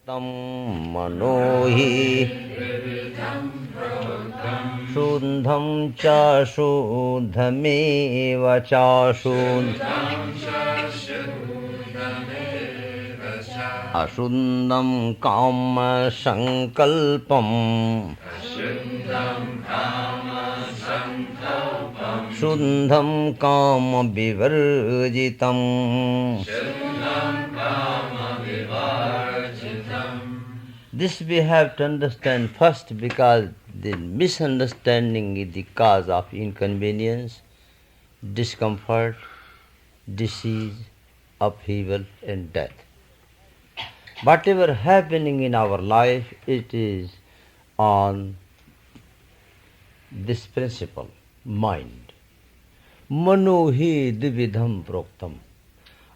तं मनो हि शुद्धं च शुद्धमेव अशुद्धं कामसङ्कल्पम् शुद्धं कामविवर्जितम् This we have to understand first, because the misunderstanding is the cause of inconvenience, discomfort, disease, upheaval and death. Whatever happening in our life, it is on this principle, mind. Mano hi dividham proktam.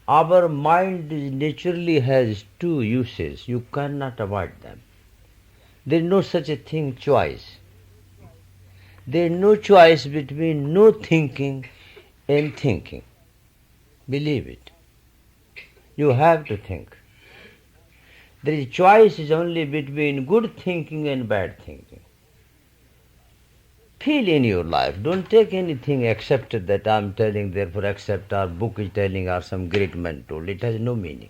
Our mind naturally has two uses. You cannot avoid them. There is no such a thing, choice. There is no choice between no thinking and thinking. Believe it. You have to think. There is choice is only between good thinking and bad thinking. Feel in your life. Don't take anything except that I am telling, therefore accept, our book is telling, or some great man told. It has no meaning.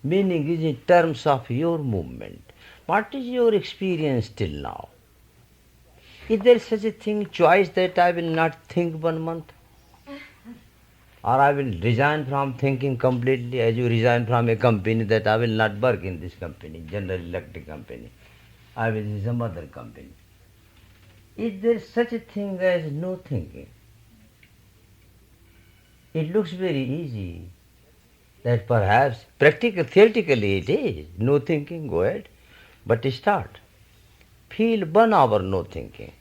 Meaning is in terms of your movement. What is your experience till now? Is there such a thing, choice, that I will not think 1 month? Or I will resign from thinking completely, as you resign from a company, that I will not work in this company, General Electric company. I will in some other company. Is there such a thing as no thinking? It looks very easy. That perhaps theoretically it is. No thinking, go ahead. But start. Feel 1 hour no thinking.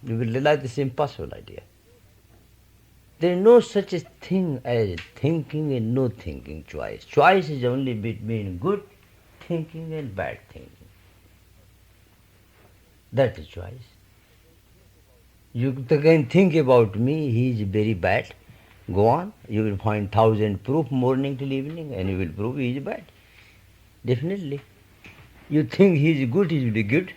You will realize this impossible idea. There is no such a thing as thinking and no thinking choice. Choice is only between good thinking and bad thinking. That is choice. You can think about me, he is very bad. Go on, you will find 1,000 proof morning till evening, and you will prove he is bad. Definitely. You think he is good, he will be good.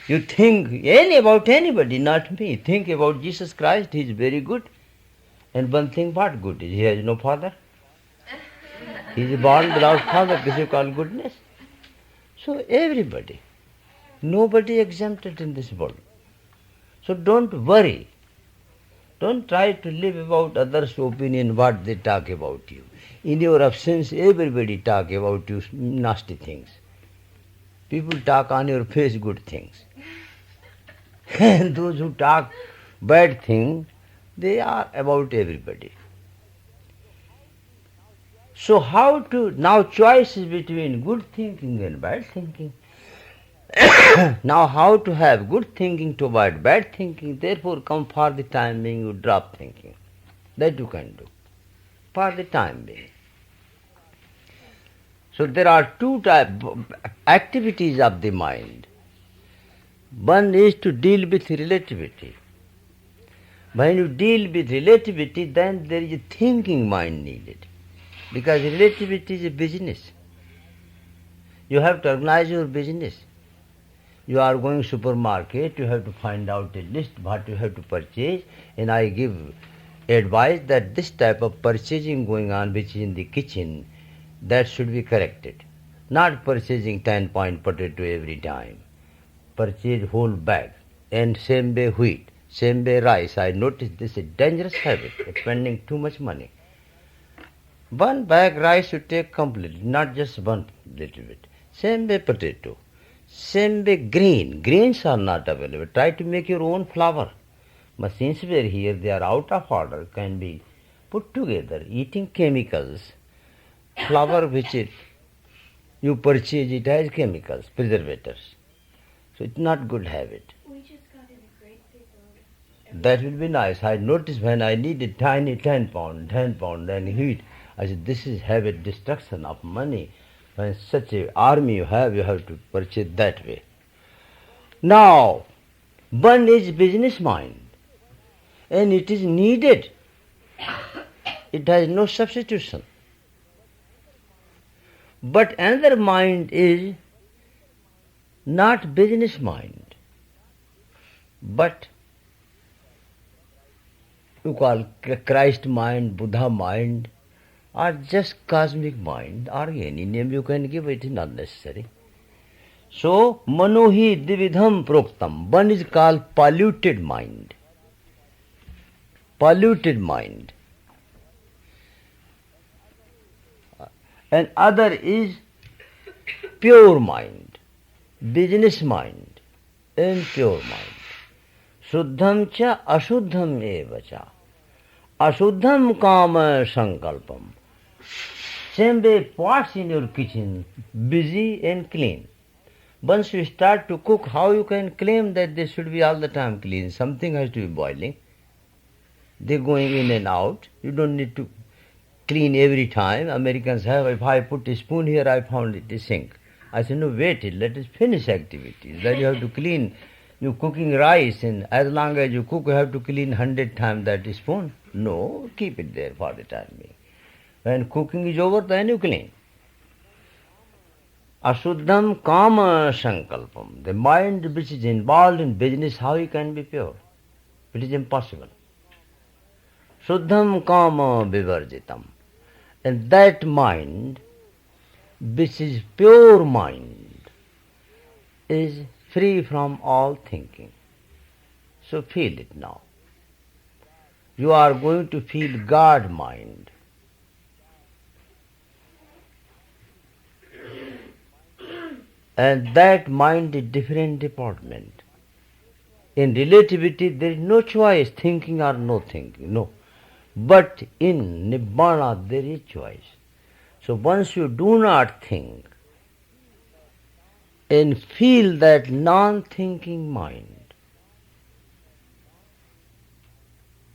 You think about anybody, not me. Think about Jesus Christ, he is very good. And one thing, what good is? He has no father. He is born without father, this is called goodness. So everybody, nobody exempted in this world. So don't worry. Don't try to live about others' opinion, what they talk about you. In your absence, everybody talk about you nasty things. People talk on your face good things. And those who talk bad things, they are about everybody. So now choice is between good thinking and bad thinking. Now how to have good thinking to avoid bad thinking, therefore come for the time being you drop thinking. That you can do, for the time being. So there are two types activities of the mind. One is to deal with relativity. When you deal with relativity, then there is a thinking mind needed. Because relativity is a business. You have to organize your business. You are going to supermarket, you have to find out a list what you have to purchase, and I give advice that this type of purchasing going on which is in the kitchen, that should be corrected. Not purchasing 10-point potato every time. Purchase whole bag, and same way wheat, same way rice. I noticed this is a dangerous habit, spending too much money. 1 bag rice you take completely, not just one little bit. Same way potato. Same way greens are not available. Try to make your own flour. Machines were here, they are out of order, can be put together. Eating chemicals, flour which you purchase, it has chemicals, preservators. So it's not good habit. We just got in a great big load. That will be nice. I noticed when I needed tiny 10 pound, and heat, I said this is habit destruction of money. When such an army you have to purchase that way. Now, one is business mind, and it is needed. It has no substitution. But another mind is not business mind, but you call Christ mind, Buddha mind, or just cosmic mind, or any name you can give, it is not necessary. So, manohi dividham proktam. One is called polluted mind. Polluted mind. And other is pure mind, business mind, and pure mind. Shuddham cha ashuddham eva cha. Ashuddham kama sankalpam. Same way pots in your kitchen, busy and clean. Once you start to cook, how you can claim that they should be all the time clean? Something has to be boiling. They're going in and out. You don't need to clean every time. Americans have, if I put a spoon here, I found it a sink. I said, no, wait it, let us finish activities. Then you have to clean. You cooking rice, and as long as you cook, you have to clean 100 times that spoon. No, keep it there for the time being. When cooking is over, then you clean. Ashuddham kama sankalpam. The mind which is involved in business, how it can be pure? It is impossible. Shuddham kama vivarjitam. And that mind, which is pure mind, is free from all thinking. So feel it now. You are going to feel God mind. And that mind is different department. In relativity, there is no choice, thinking or no thinking, no. But in Nibbana, there is choice. So once you do not think and feel that non-thinking mind,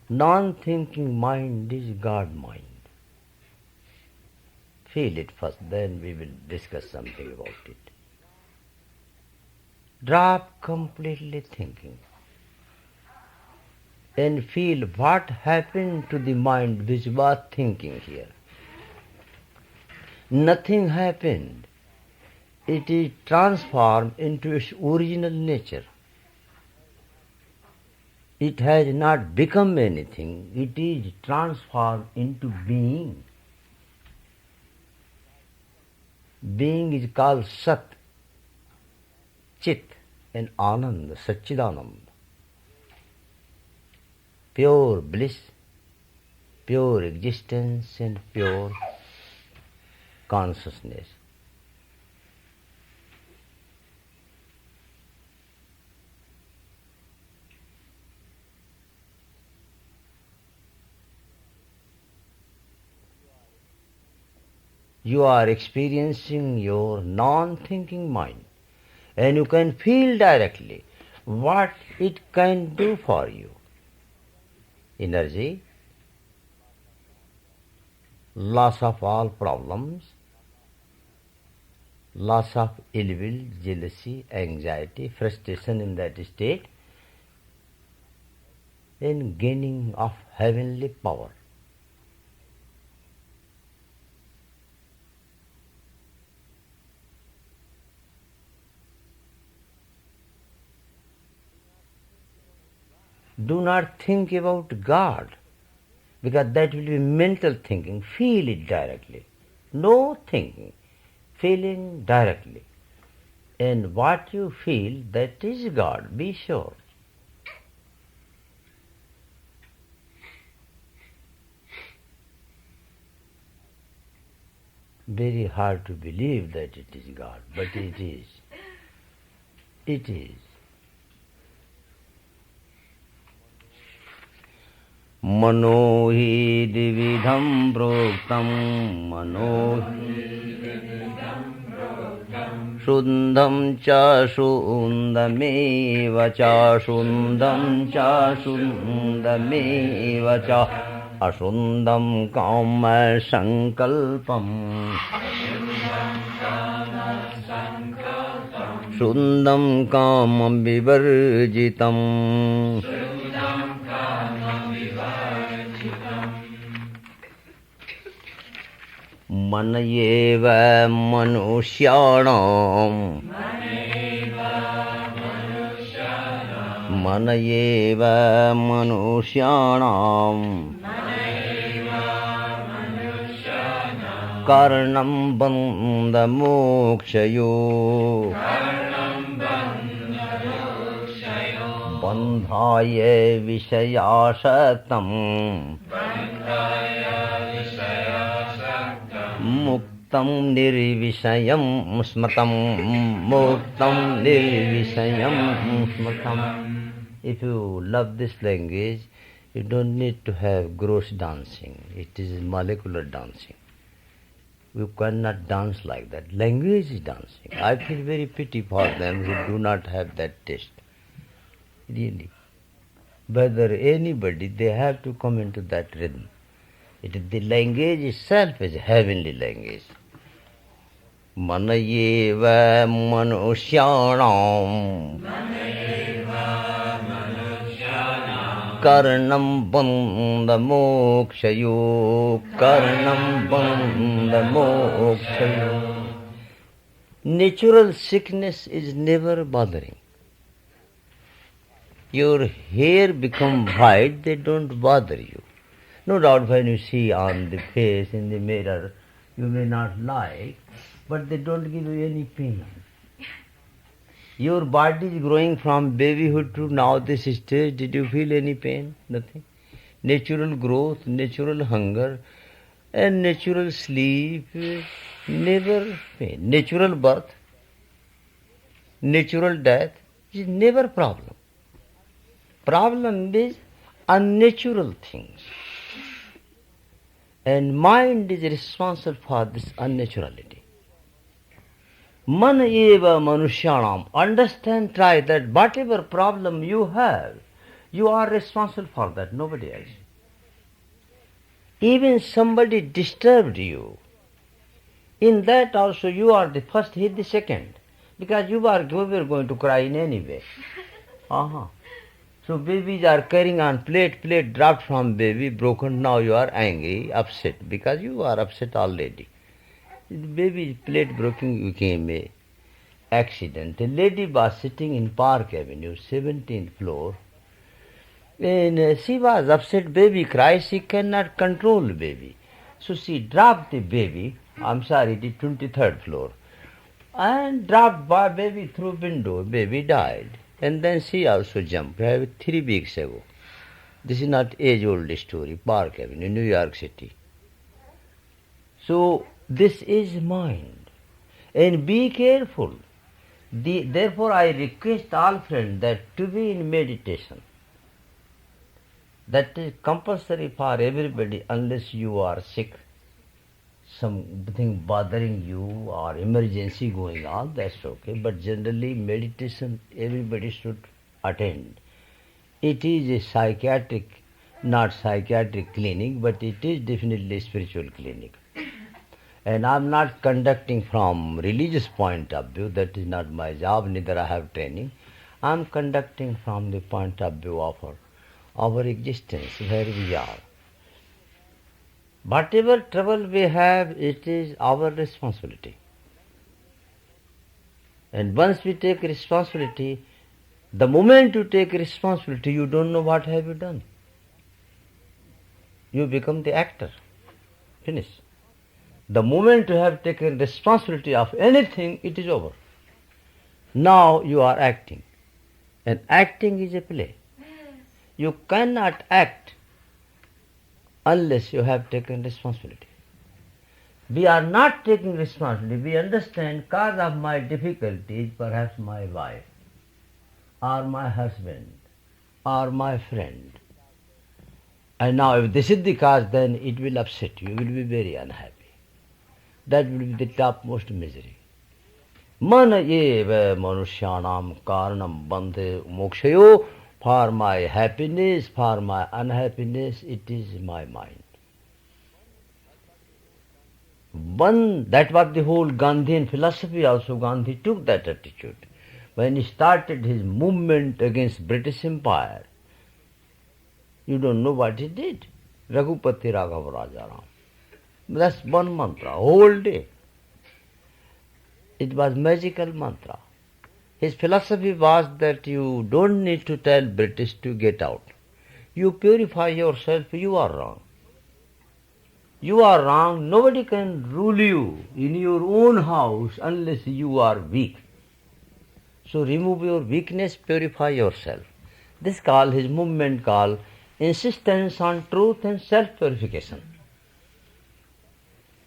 non-thinking mind is God mind. Feel it first, then we will discuss something about it. Drop completely thinking and feel what happened to the mind which was thinking here. Nothing happened. It is transformed into its original nature. It has not become anything. It is transformed into being. Being is called Sat, Chit, and Anand, Satchidanand. Pure bliss, pure existence, and pure consciousness. You are experiencing your non-thinking mind, and you can feel directly what it can do for you. Energy, loss of all problems, loss of ill will, jealousy, anxiety, frustration in that state, and gaining of heavenly power. Do not think about God, because that will be mental thinking. Feel it directly. No thinking, feeling directly. And what you feel, that is God, be sure. Very hard to believe that it is God, but it is. It is. Mano hi dividham proktam, mano Shuddham cha shuddhameva cha shuddham cha shuddhameva cha ashuddham kama sankalpam shuddham kama vivarjitam. मनयेव मनुष्याणाम् मनयेव मनुष्याणाम् कारणं बन्धमोक्षयो बन्धाय विषयासक्तम् मुक्तं निर्विषयं स्मृतं मुक्तं निर्विषयं स्मृतम्. If you love this language, you don't need to have gross dancing. It is molecular dancing. You cannot dance like that. Language is dancing. I feel very pity for them who do not have that taste. Really. Whether anybody, they have to come into that rhythm. It is the language itself is heavenly language. Manayeva manushyanam karanam bandhamokshayo karanam bandhamokshayo. Natural sickness is never bothering. Your hair become white, they don't bother you. No doubt when you see on the face in the mirror, you may not like, but they don't give you any pain. Your body is growing from babyhood to now this stage. Did you feel any pain? Nothing. Natural growth, natural hunger, and natural sleep, never pain. Natural birth, natural death is never problem. Problem is unnatural things. And mind is responsible for this unnaturality. Man eva manushyanam. Understand, try that whatever problem you have, you are responsible for that, nobody else. Even somebody disturbed you, in that also you are the first, he the second. Because you were going to cry in any way. So babies are carrying on plate dropped from baby, broken, now you are angry, upset, because you are upset already. The baby plate broken became a accident. A lady was sitting in Park Avenue, 17th floor, and she was upset, baby cries, she cannot control baby. So she dropped the baby, the 23rd floor, and dropped baby through window, baby died. And then she also jumped 3 weeks ago. This is not age-old story, Park Avenue, New York City. So this is mind. And be careful. Therefore I request all friends that to be in meditation. That is compulsory for everybody unless you are sick, something bothering you or emergency going on, that's okay. But generally meditation everybody should attend. It is a psychiatric, not psychiatric clinic, but it is definitely a spiritual clinic. And I'm not conducting from religious point of view, that is not my job, neither I have training. I'm conducting from the point of view of our existence, where we are. Whatever trouble we have, it is our responsibility. And once we take responsibility, the moment you take responsibility, you don't know what have you done. You become the actor. Finish. The moment you have taken responsibility of anything, it is over. Now you are acting. And acting is a play. You cannot act unless you have taken responsibility. We are not taking responsibility. We understand cause of my difficulty is perhaps my wife, or my husband, or my friend. And now if this is the cause, then it will upset you. You will be very unhappy. That will be the topmost misery. Mana eva manushyanam karanam bandhe mokshayo. For my happiness, for my unhappiness, it is my mind. That was the whole Gandhian philosophy also. Gandhi took that attitude. When he started his movement against British Empire, you don't know what he did. Raghupati Raghav Rajaram. That's one mantra, whole day. It was magical mantra. His philosophy was that you don't need to tell British to get out. You purify yourself, you are wrong. You are wrong, nobody can rule you in your own house unless you are weak. So remove your weakness, purify yourself. This his movement called insistence on truth and self-purification.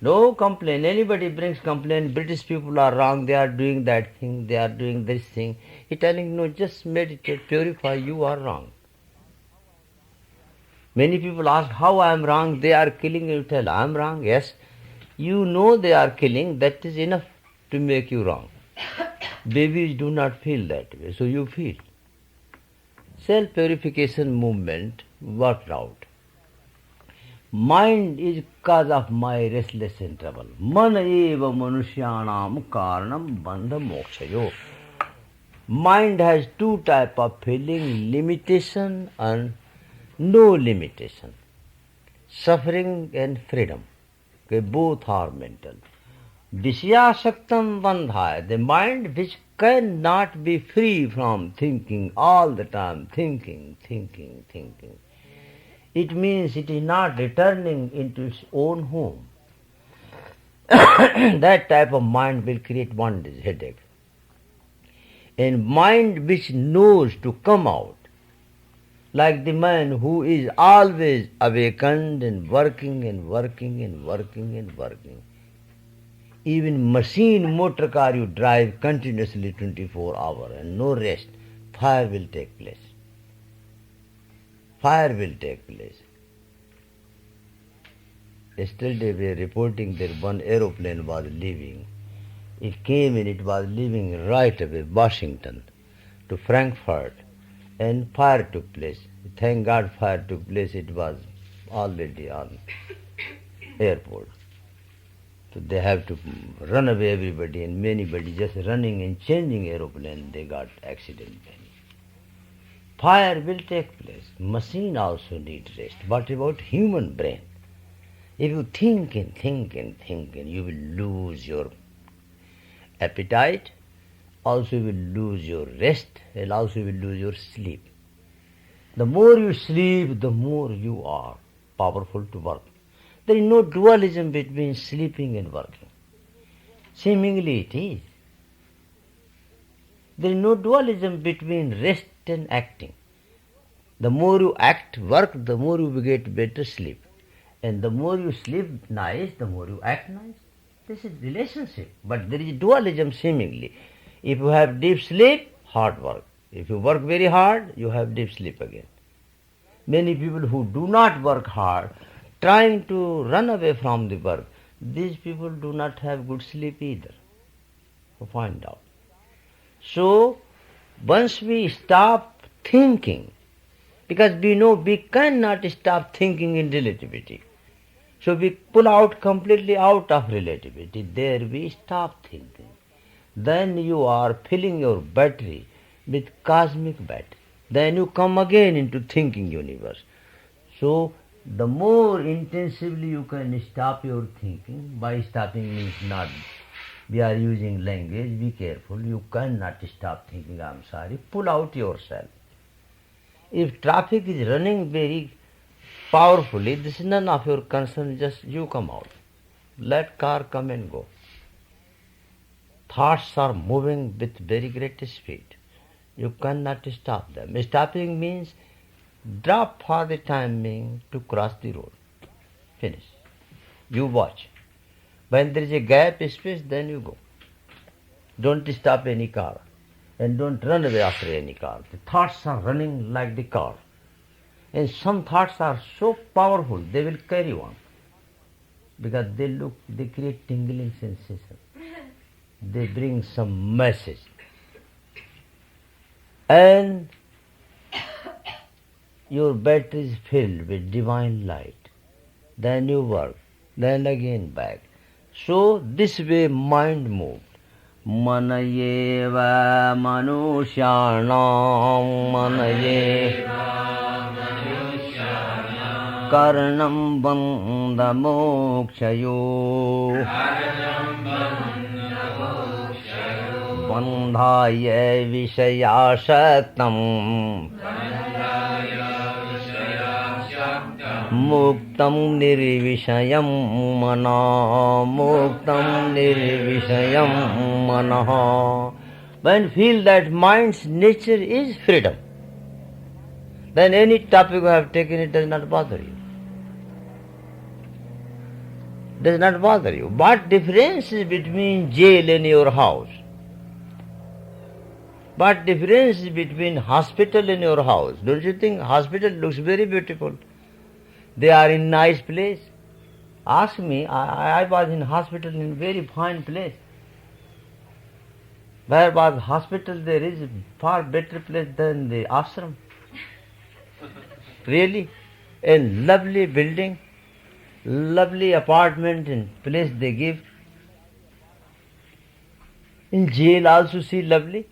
No complaint. Anybody brings complaint, British people are wrong, they are doing that thing, they are doing this thing. He telling, no, just meditate, purify, you are wrong. Many people ask how I am wrong, they are killing, you tell, I am wrong, yes. You know they are killing, that is enough to make you wrong. Babies do not feel that way, so you feel. Self-purification movement worked out. Mind is cause of my restless and trouble. Man eva manushyanam karanam bandha mokshayo. Mind has two types of feeling, limitation and no limitation. Suffering and freedom. Okay, both are mental. Vishya-saktam bandhaya, the mind which cannot be free from thinking all the time, thinking. It means it is not returning into its own home. That type of mind will create bondage, headache. And mind which knows to come out, like the man who is always awakened and working. Even machine, motor car you drive continuously 24 hours and no rest, fire will take place. Yesterday we were reporting that one aeroplane was leaving. It came and it was leaving right away, Washington, to Frankfurt, and fire took place. Thank God fire took place, it was already on airport. So they have to run away everybody, and anybody just running and changing aeroplane, they got accident. Fire will take place. Machine also need rest. What about human brain? If you think, you will lose your appetite, also you will lose your rest, and also you will lose your sleep. The more you sleep, the more you are powerful to work. There is no dualism between sleeping and working. Seemingly it is. There is no dualism between rest and acting. The more you act, work, the more you get better sleep. And the more you sleep nice, the more you act nice. This is relationship. But there is dualism seemingly. If you have deep sleep, hard work. If you work very hard, you have deep sleep again. Many people who do not work hard, trying to run away from the work, these people do not have good sleep either. So find out. So, once we stop thinking, because we know we cannot stop thinking in relativity, so we pull out completely out of relativity, there we stop thinking. Then you are filling your battery with cosmic battery. Then you come again into thinking universe. So, the more intensively you can stop your thinking, by stopping means not, we are using language, be careful, you cannot stop thinking, I am sorry, pull out yourself. If traffic is running very powerfully, this is none of your concern, just you come out. Let car come and go. Thoughts are moving with very great speed. You cannot stop them. Stopping means drop for the time being to cross the road. Finish. You watch. When there is a gap space, then you go. Don't stop any car. And don't run away after any car. The thoughts are running like the car. And some thoughts are so powerful, they will carry on. Because they create tingling sensation. They bring some message. And your battery is filled with divine light. Then you work. Then again back. So this way mind moved. Manayeva manusyanam manayeva Karanam bandha mokshayo. Bandhaya vishayasaktam. Muktam nirvishayam mana. Muktam nirvishayam mana. When you feel that mind's nature is freedom, then any topic you have taken, it does not bother you. Does not bother you. What difference is between jail and your house? What difference is between hospital and your house? Don't you think hospital looks very beautiful? They are in nice place. Ask me, I was in hospital in very fine place. Where was hospital, there is a far better place than the ashram. Really, a lovely building, lovely apartment and place they give. In jail also see lovely.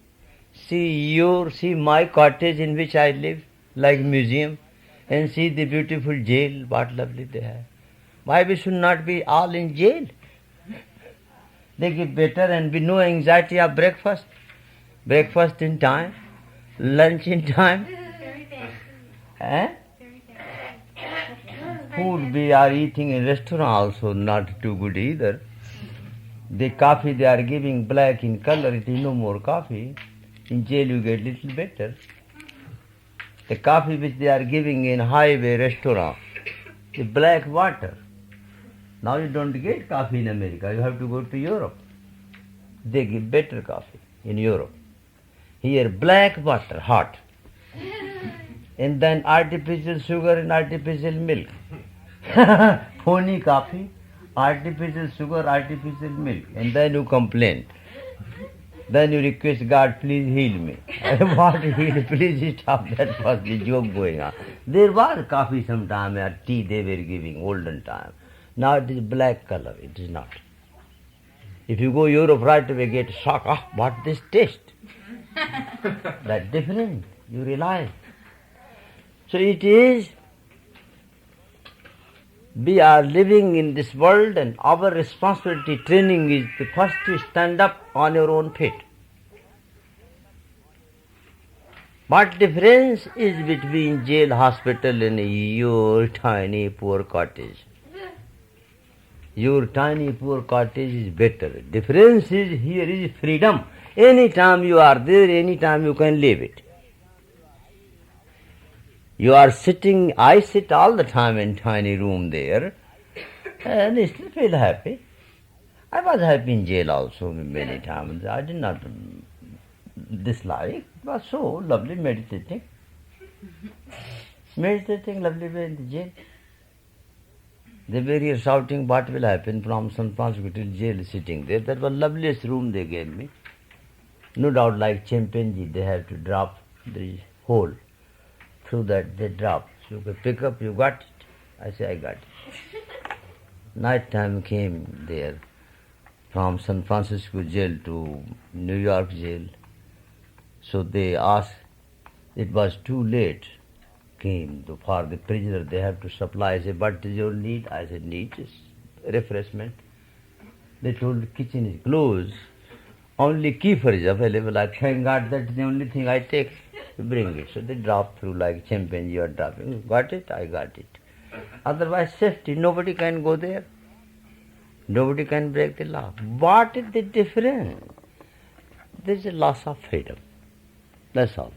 See my cottage in which I live, like museum, and see the beautiful jail, what lovely they have. Why we should not be all in jail? They give better and be no anxiety of breakfast. Breakfast in time, lunch in time. Very bad. Eh? Very bad. Food we are eating in restaurant also not too good either. The coffee they are giving black in color, it is no more coffee. In jail you get little better. The coffee which they are giving in highway restaurant, the black water. Now you don't get coffee in America, you have to go to Europe. They give better coffee in Europe. Here black water, hot. And then artificial sugar and artificial milk. Phony coffee, artificial sugar, artificial milk. And then you complain. Then you request God, please heal me. What heal? Please stop. That was the joke going on. There was coffee sometime or tea they were giving, olden time. Now it is black color, it is not. If you go Europe right away, get shock. Ah, what this taste? That different, you realize. So it is, we are living in this world and our responsibility training is to first to stand up on your own feet. What difference is between jail, hospital and your tiny poor cottage? Your tiny poor cottage is better. Difference is here is freedom. Anytime you are there, anytime you can leave it. You are sitting, I sit all the time in tiny room there and I still feel happy. I was happy in jail also many times. I did not dislike. It was so lovely meditating. Meditating lovely way in the jail. They were here shouting what will happen from San Francisco till jail sitting there. That was loveliest room they gave me. No doubt like chimpanzee they have to drop the hole. Through that they drop. So you can pick up, you got it. I say I got it. Night time came there from San Francisco jail to New York jail. So they asked, it was too late. Came for the prisoner, they have to supply. I said, what is your need? I said, need is refreshment. They told the kitchen is closed. Only kefir is available. I thank God that's the only thing I take to bring it. So they drop through like chimpanzee or dropping. Got it? I got it. Otherwise safety, nobody can go there. Nobody can break the law. What is the difference? There is a loss of freedom. That's all.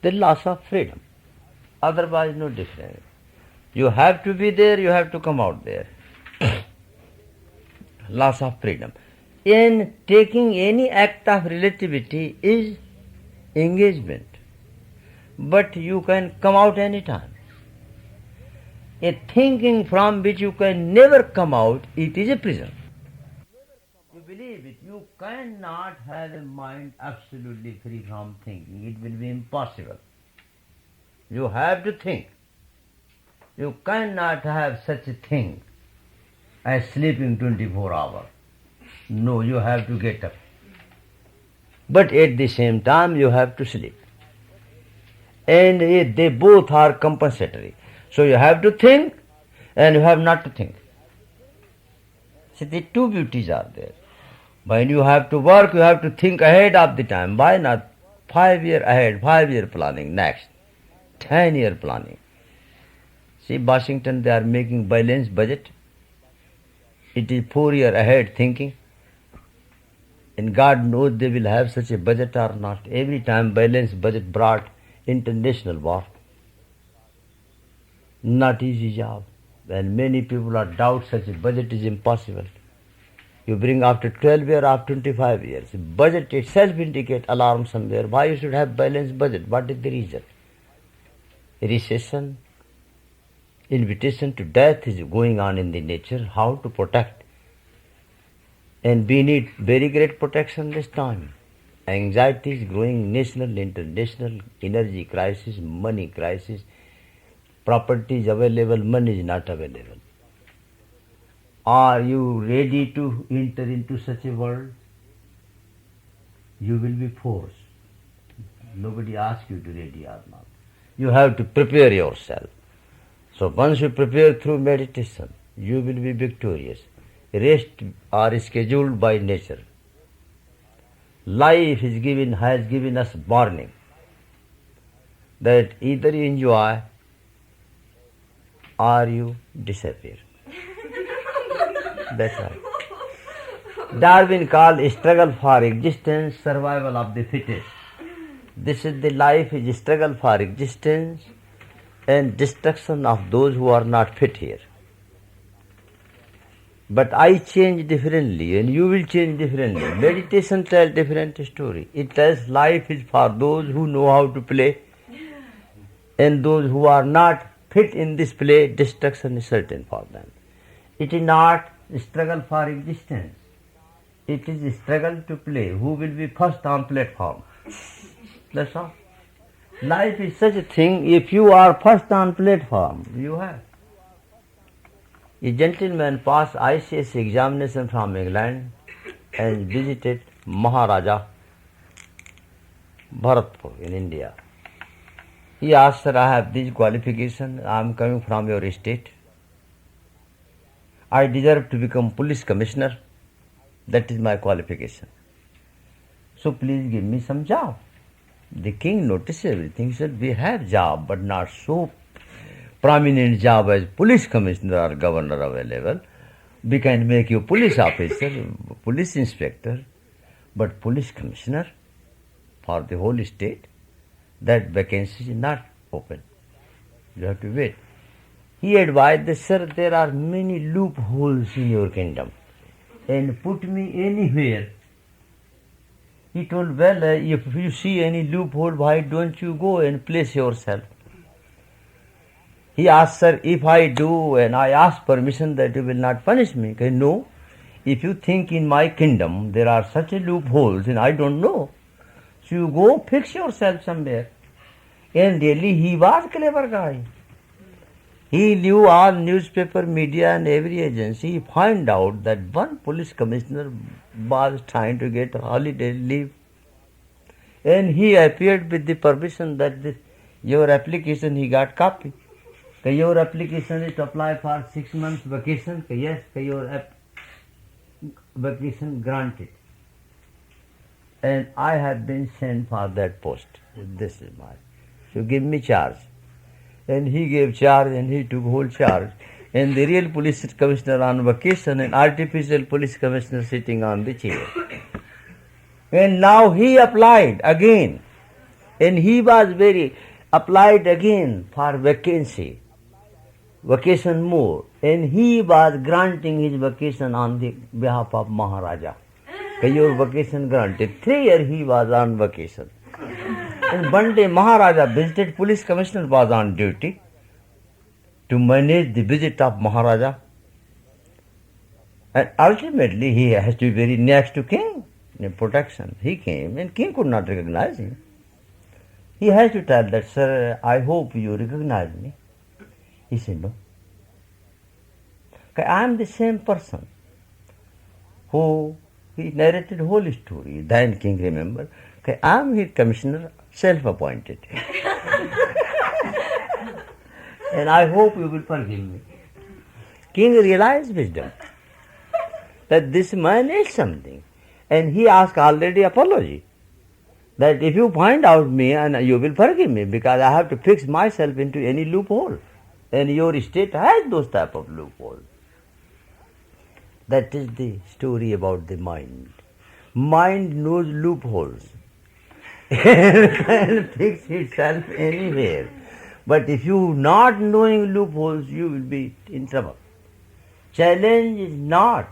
The loss of freedom. Otherwise no difference. You have to be there, you have to come out there. Loss of freedom. In taking any act of relativity is engagement. But you can come out any time. A thinking from which you can never come out, it is a prison. You believe it, you cannot have a mind absolutely free from thinking. It will be impossible. You have to think. You cannot have such a thing as sleeping 24 hours. No, you have to get up. But at the same time, you have to sleep. and they both are compensatory. So you have to think and you have not to think. See, the two beauties are there. When you have to work, you have to think ahead of the time. Why not 5 year ahead, 5 year planning next, 10-year planning? See, Washington, they are making balanced budget. It is 4 year ahead thinking. And God knows they will have such a budget or not. Every time balanced budget brought international war. Not easy job. And many people are doubt such a budget is impossible. You bring after 12 years, after 25 years. Budget itself indicate alarm somewhere. Why you should have balanced budget? What is the reason? Recession, invitation to death is going on in the nature. How to protect? And we need very great protection this time. Anxiety is growing, national, international, energy crisis, money crisis. Property is available, money is not available. Are you ready to enter into such a world? You will be forced. Nobody asks you to ready or not. You have to prepare yourself. So once you prepare through meditation, you will be victorious. Rest are scheduled by nature. Life has given us warning that either you enjoy or you disappear. That's right. Darwin called struggle for existence survival of the fittest. This is the life is struggle for existence and destruction of those who are not fit here. But I change differently and you will change differently. Meditation tells different story. It tells life is for those who know how to play and those who are not fit in this play, destruction is certain for them. It is not struggle for existence. It is struggle to play. Who will be first on platform? That's all. Life is such a thing, if you are first on platform, you have. A gentleman passed ICS examination from England and visited Maharaja Bharatpur in India. He asked, sir, I have this qualification, I am coming from your state. I deserve to become police commissioner. That is my qualification. So please give me some job. The king noticed everything. He said, we have job, but not so prominent job as police commissioner or governor available. We can make you police officer, police inspector, but police commissioner for the whole state, that vacancy is not open. You have to wait. He advised that, sir, there are many loopholes in your kingdom and put me anywhere. He told, well, if you see any loophole, why don't you go and place yourself? He asked, sir, if I do and I ask permission that you will not punish me. He said, no, if you think in my kingdom there are such a loopholes and I don't know, so you go fix yourself somewhere. And really he was a clever guy. He knew all newspaper, media and every agency. He found out that one police commissioner was trying to get holiday leave. And he appeared with the permission that your application, he got copy. Your application is to apply for 6 months vacation. Yes, your vacation granted. And I have been sent for that post. This is my. So give me charge. And he gave charge and he took whole charge. And the real police commissioner on vacation and artificial police commissioner sitting on the chair. And now he applied again. And he was applied again for vacancy. Vacation more. And he was granting his vacation on the behalf of Maharaja. Your vacation granted. 3 years he was on vacation. And one day Maharaja visited, police commissioner was on duty to manage the visit of Maharaja. And ultimately he has to be very next to king in protection. He came and king could not recognize him. He has to tell that, sir, I hope you recognize me. He said, no. I am the same person who he narrated whole story. Then king remembered, I am his commissioner, self-appointed. And I hope you will forgive me. King realized wisdom, that this man is something. And he asked already apology, that if you find out me and you will forgive me, because I have to fix myself into any loophole. And your state has those type of loopholes. That is the story about the mind. Mind knows loopholes and can fix itself anywhere. But if you not knowing loopholes, you will be in trouble. Challenge is not,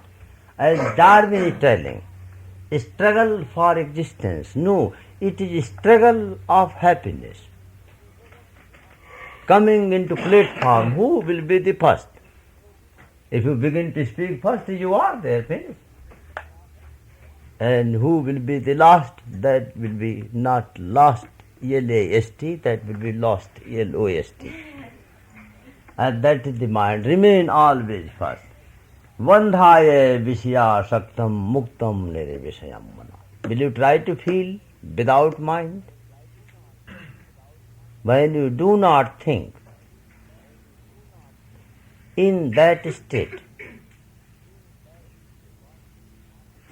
as Darwin is telling, a struggle for existence. No, it is a struggle of happiness. Coming into platform, who will be the first? If you begin to speak first, you are there, finished. And who will be the last? That will be not lost, L-A-S-T, that will be lost, L-O-S-T. And that is the mind. Remain always first. Vandhaya Vishya Shaktam Muktam Nere Vishayam Mana. Will you try to feel without mind? When you do not think, in that state,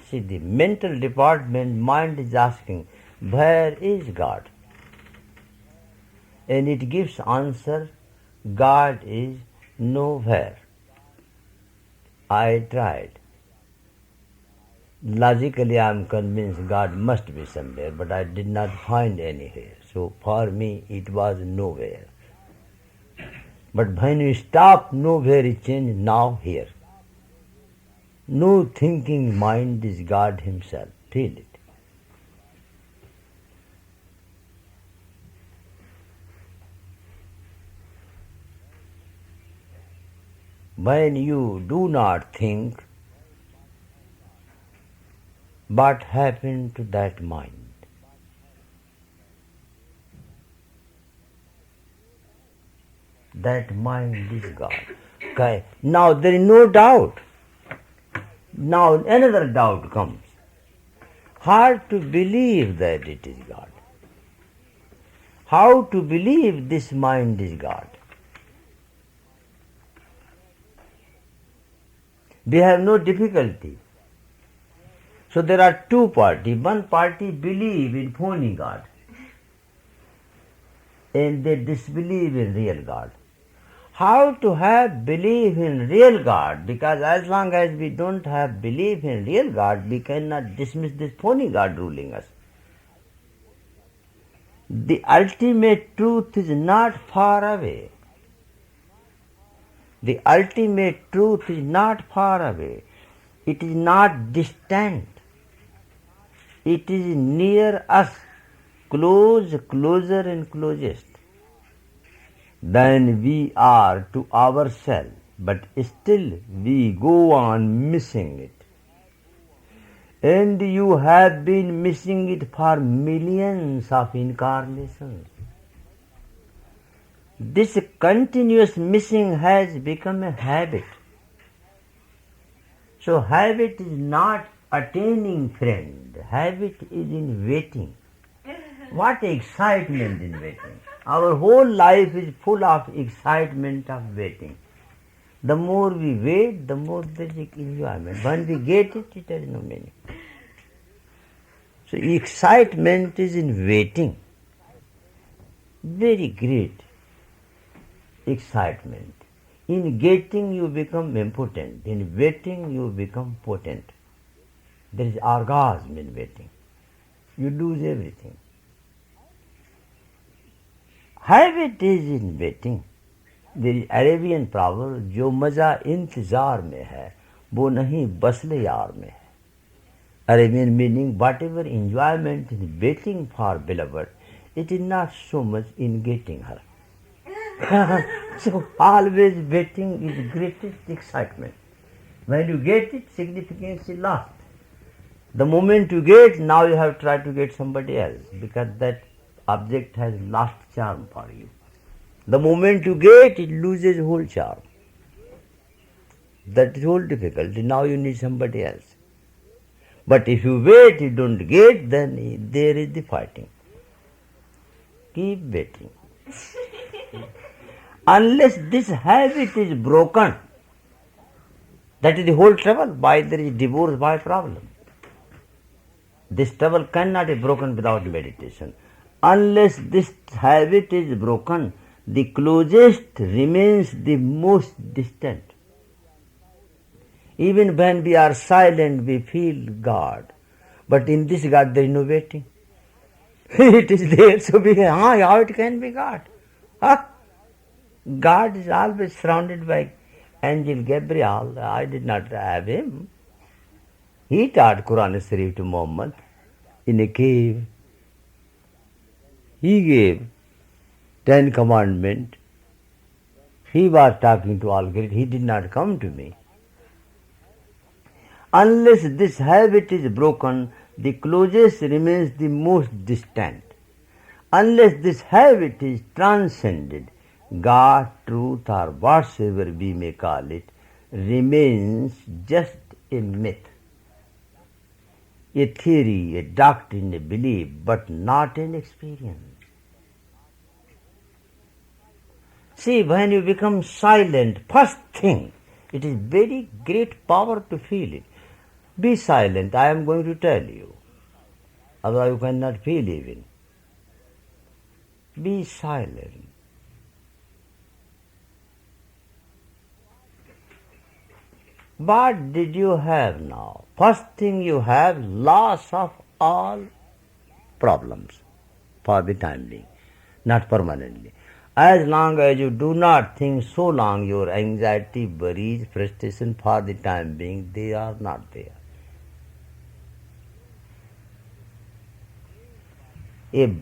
see, the mental department, mind is asking, where is God? And it gives answer, God is nowhere. I tried. Logically I am convinced God must be somewhere, but I did not find anywhere. So for me it was nowhere. But when you stop, nowhere is changed, now here. No thinking mind is God himself. Feel it. When you do not think, what happened to that mind? That mind is God. Okay. Now there is no doubt. Now another doubt comes. Hard to believe that it is God. How to believe this mind is God? We have no difficulty. So there are two parties. One party believe in phony God and they disbelieve in real God. How to have belief in real God? Because as long as we don't have belief in real God, we cannot dismiss this phony God ruling us. The ultimate truth is not far away. The ultimate truth is not far away. It is not distant. It is near us, close, closer and closest than we are to ourselves, but still we go on missing it. And you have been missing it for millions of incarnations. This continuous missing has become a habit. So habit is not attaining, friend. Habit is in waiting. What excitement in waiting. Our whole life is full of excitement of waiting. The more we wait, the more there is enjoyment. When we get it, it has no meaning. So excitement is in waiting. Very great excitement. In getting you become impotent. In waiting you become potent. There is orgasm in waiting. You lose everything. Habit is in waiting. There is Arabian proverb, जो मजा इंतजार में है वो नहीं बसले यार में है. Arabian meaning, whatever enjoyment is waiting for beloved, it is not so much in getting her. So always waiting is greatest excitement. When you get it, significance is lost. The moment you get, now you have tried to get somebody else because that object has lost charm for you. The moment you get, it loses whole charm. That is whole difficulty. Now you need somebody else. But if you wait, you don't get, then there is the fighting. Keep waiting. Unless this habit is broken, that is the whole trouble. Why there is divorce, why problem? This trouble cannot be broken without meditation. Unless this habit is broken, the closest remains the most distant. Even when we are silent, we feel God. But in this God, there is no waiting. It is there, so we can, how it can be God? Huh? God is always surrounded by angel Gabriel. I did not have him. He taught Quran Sharif to Muhammad in a cave. He gave 10 commandments. He was talking to all great. He did not come to me. Unless this habit is broken, the closest remains the most distant. Unless this habit is transcended, God, truth, or whatsoever we may call it, remains just a myth, a theory, a doctrine, a belief, but not an experience. See, when you become silent, first thing, it is very great power to feel it. Be silent, I am going to tell you. Otherwise you cannot feel even. Be silent. What did you have now? First thing you have, loss of all problems for the time being, not permanently. As long as you do not think, so long your anxiety, worries, frustration for the time being, they are not there. A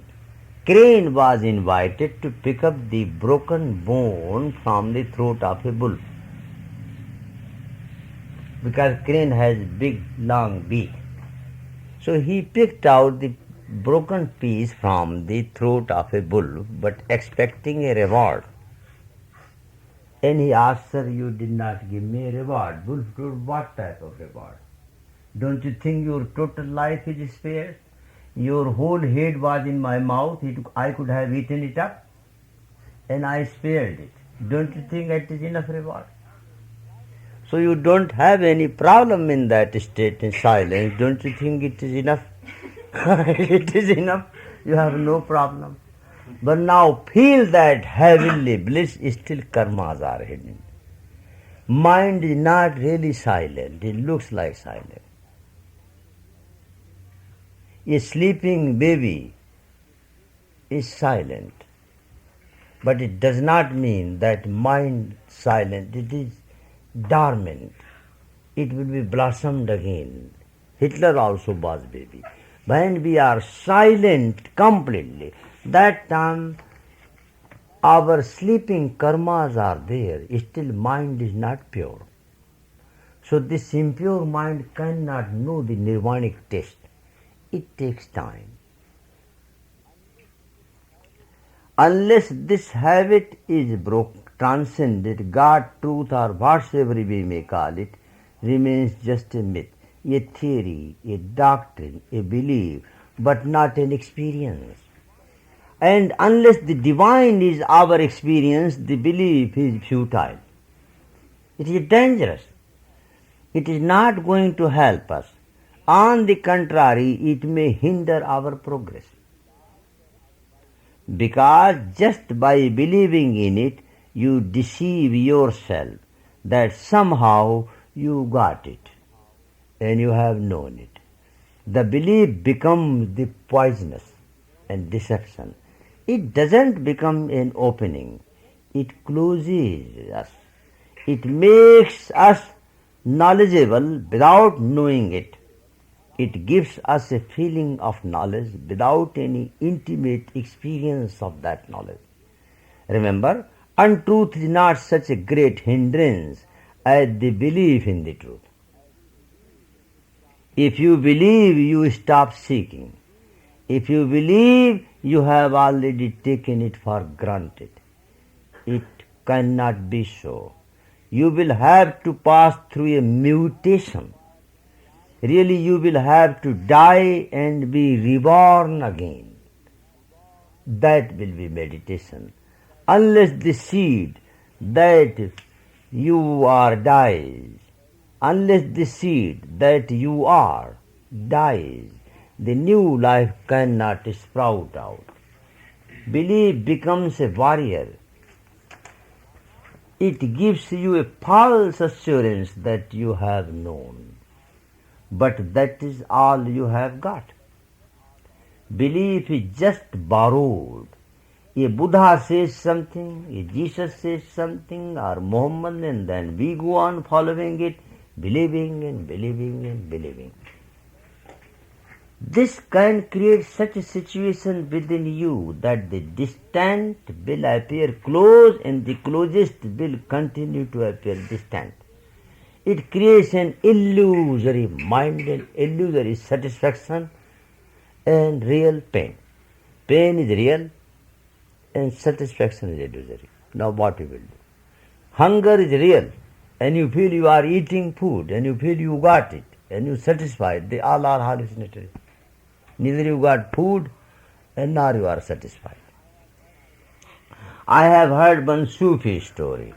crane was invited to pick up the broken bone from the throat of a bull, because crane has big long beak. So he picked out the broken piece from the throat of a bull, but expecting a reward. And he asked, "Sir, you did not give me a reward." Bull told, "What type of reward? Don't you think your total life is spared? Your whole head was in my mouth. I could have eaten it up, and I spared it. Don't you think it is enough reward? So you don't have any problem in that state in silence. Don't you think it is enough? It is enough. You have no problem. But now feel that heavenly bliss, still karmas are hidden. Mind is not really silent. It looks like silent. A sleeping baby is silent, but it does not mean that mind silent. It is dormant. It will be blossomed again. Hitler also was baby. When we are silent completely, that time our sleeping karmas are there. Still mind is not pure. So this impure mind cannot know the nirvanic taste. It takes time. Unless this habit is transcended, God, truth, or whatsoever we may call it, remains just a myth, a theory, a doctrine, a belief, but not an experience. And unless the divine is our experience, the belief is futile. It is dangerous. It is not going to help us. On the contrary, it may hinder our progress. Because just by believing in it, you deceive yourself that somehow you got it and you have known it. The belief becomes the poisonous and deception. It doesn't become an opening. It closes us. It makes us knowledgeable without knowing it. It gives us a feeling of knowledge without any intimate experience of that knowledge. Remember, untruth is not such a great hindrance as the belief in the truth. If you believe, you stop seeking. If you believe, you have already taken it for granted. It cannot be so. You will have to pass through a mutation. Really, you will have to die and be reborn again. that will be meditation. Unless the seed that you are dies, unless the seed that you are dies, the new life cannot sprout out. Belief becomes a barrier. It gives you a false assurance that you have known, but that is all you have got. Belief is just borrowed. A Buddha says something, a Jesus says something, or Muhammad, and then we go on following it, believing and believing and believing. This can create such a situation within you that the distant will appear close and the closest will continue to appear distant. It creates an illusory mind and illusory satisfaction and real pain. Pain is real and satisfaction is illusory. Now what you will do? Hunger is real and you feel you are eating food and you feel you got it and you satisfied. They all are hallucinatory. Neither you got food and nor you are satisfied. I have heard one Sufi story.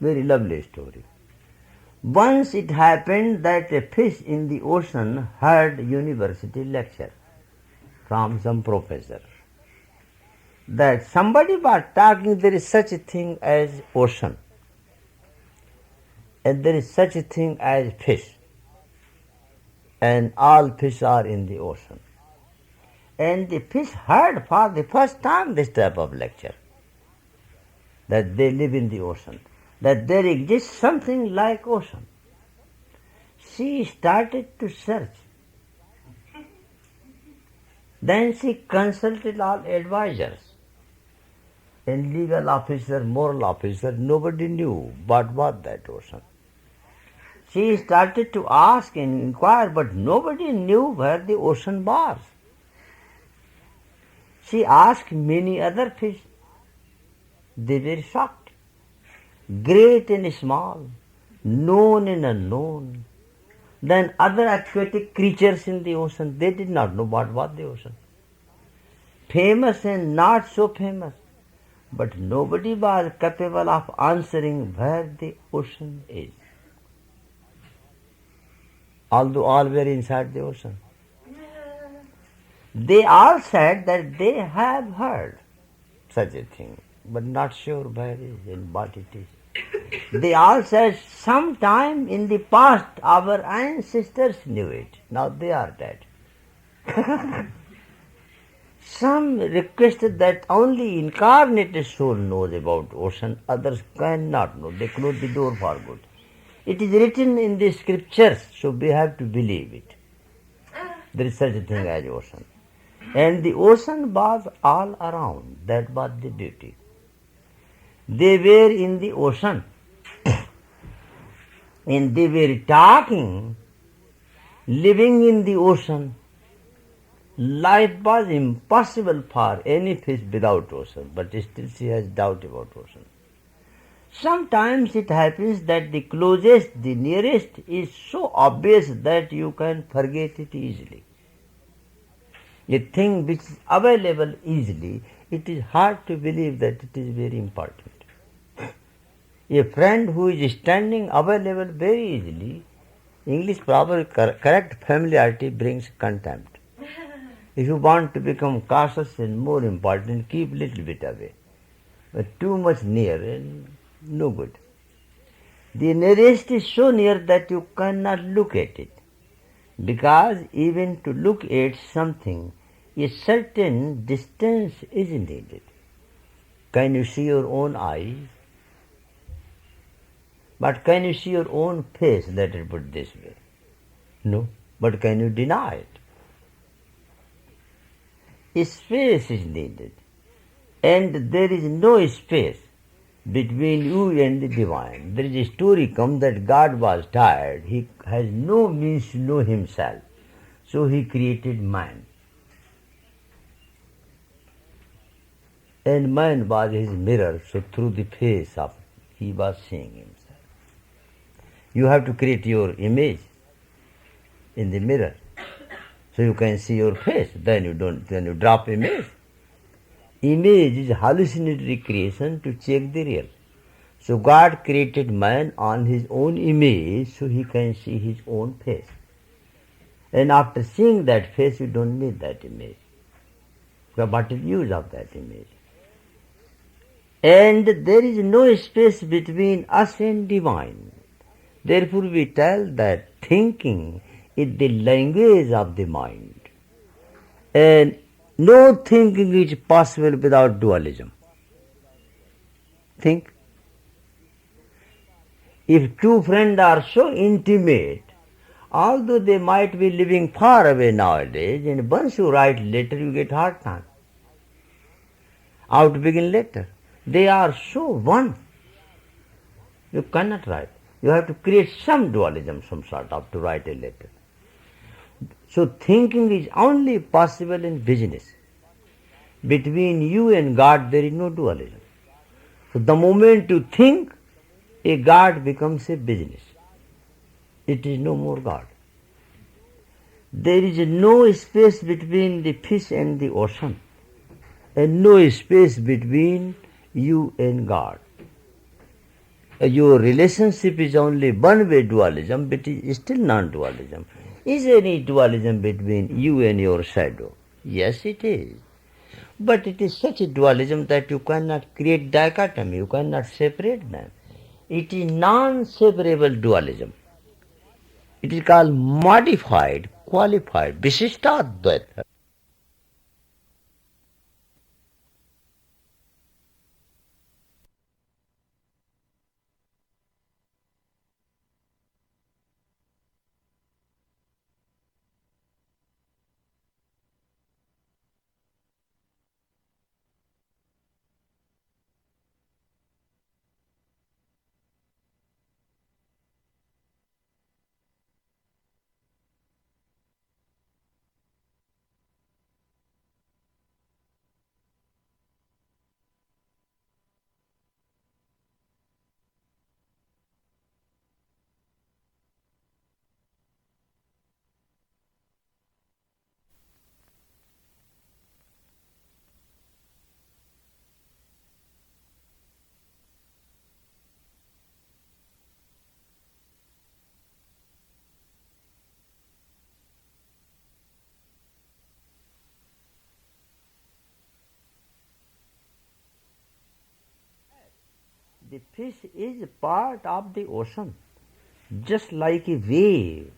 Very lovely story. Once it happened that a fish in the ocean heard university lecture from some professor that somebody was talking there is such a thing as ocean and there is such a thing as fish and all fish are in the ocean. And the fish heard for the first time this type of lecture that they live in the ocean, that there exists something like ocean. She started to search. Then she consulted all advisors and legal officer, moral officer. Nobody knew what was that ocean. She started to ask and inquire, but nobody knew where the ocean was. She asked many other fish. They were shocked. Great and small, known and unknown. Then other aquatic creatures in the ocean, they did not know what was the ocean. Famous and not so famous. But nobody was capable of answering where the ocean is. Although all were inside the ocean. They all said that they have heard such a thing, but not sure where it is and what it is. They all said sometime in the past our ancestors knew it. Now they are dead. Some requested that only incarnated soul knows about ocean, others cannot know. They close the door for good. It is written in the scriptures, so we have to believe it. There is such a thing as ocean. And the ocean was all around. That was the beauty. They were in the ocean. And they were talking, living in the ocean. Life was impossible for any fish without ocean, but still she has doubt about ocean. Sometimes it happens that the closest, the nearest is so obvious that you can forget it easily. A thing which is available easily, it is hard to believe that it is very important. A friend who is standing available very easily, English proverb correct familiarity brings contempt. If you want to become cautious and more important, keep little bit away. But too much near and no good. The nearest is so near that you cannot look at it. Because even to look at something, a certain distance is needed. Can you see your own eyes? But can you see your own face, let it put this way? No. But can you deny it? A space is needed. And there is no space between you and the divine. There is a story comes that God was tired. He has no means to know himself. So he created man. And man was his mirror, so through the face of he was seeing himself. You have to create your image in the mirror, so you can see your face. Then you drop image. Image is hallucinatory creation to check the real. So God created man on his own image so he can see his own face. And after seeing that face, you don't need that image. So what is the use of that image? And there is no space between us and divine. Therefore we tell that thinking is the language of the mind. And no thinking is possible without dualism. Think. If two friends are so intimate, although they might be living far away nowadays, and once you write letter, you get hard time. How to begin letter? They are so one. You cannot write. You have to create some dualism, some sort of, to write a letter. So thinking is only possible in business. Between you and God, there is no dualism. So the moment you think, a God becomes a business. It is no more God. There is no space between the fish and the ocean, and no space between you and God. Your relationship is only one-way dualism, but it is still non-dualism. Is there any dualism between you and your shadow? Yes, it is. But it is such a dualism that you cannot create dichotomy, you cannot separate them. It is non-separable dualism. It is called modified, qualified, Vishishtadvaita. The fish is part of the ocean, just like a wave,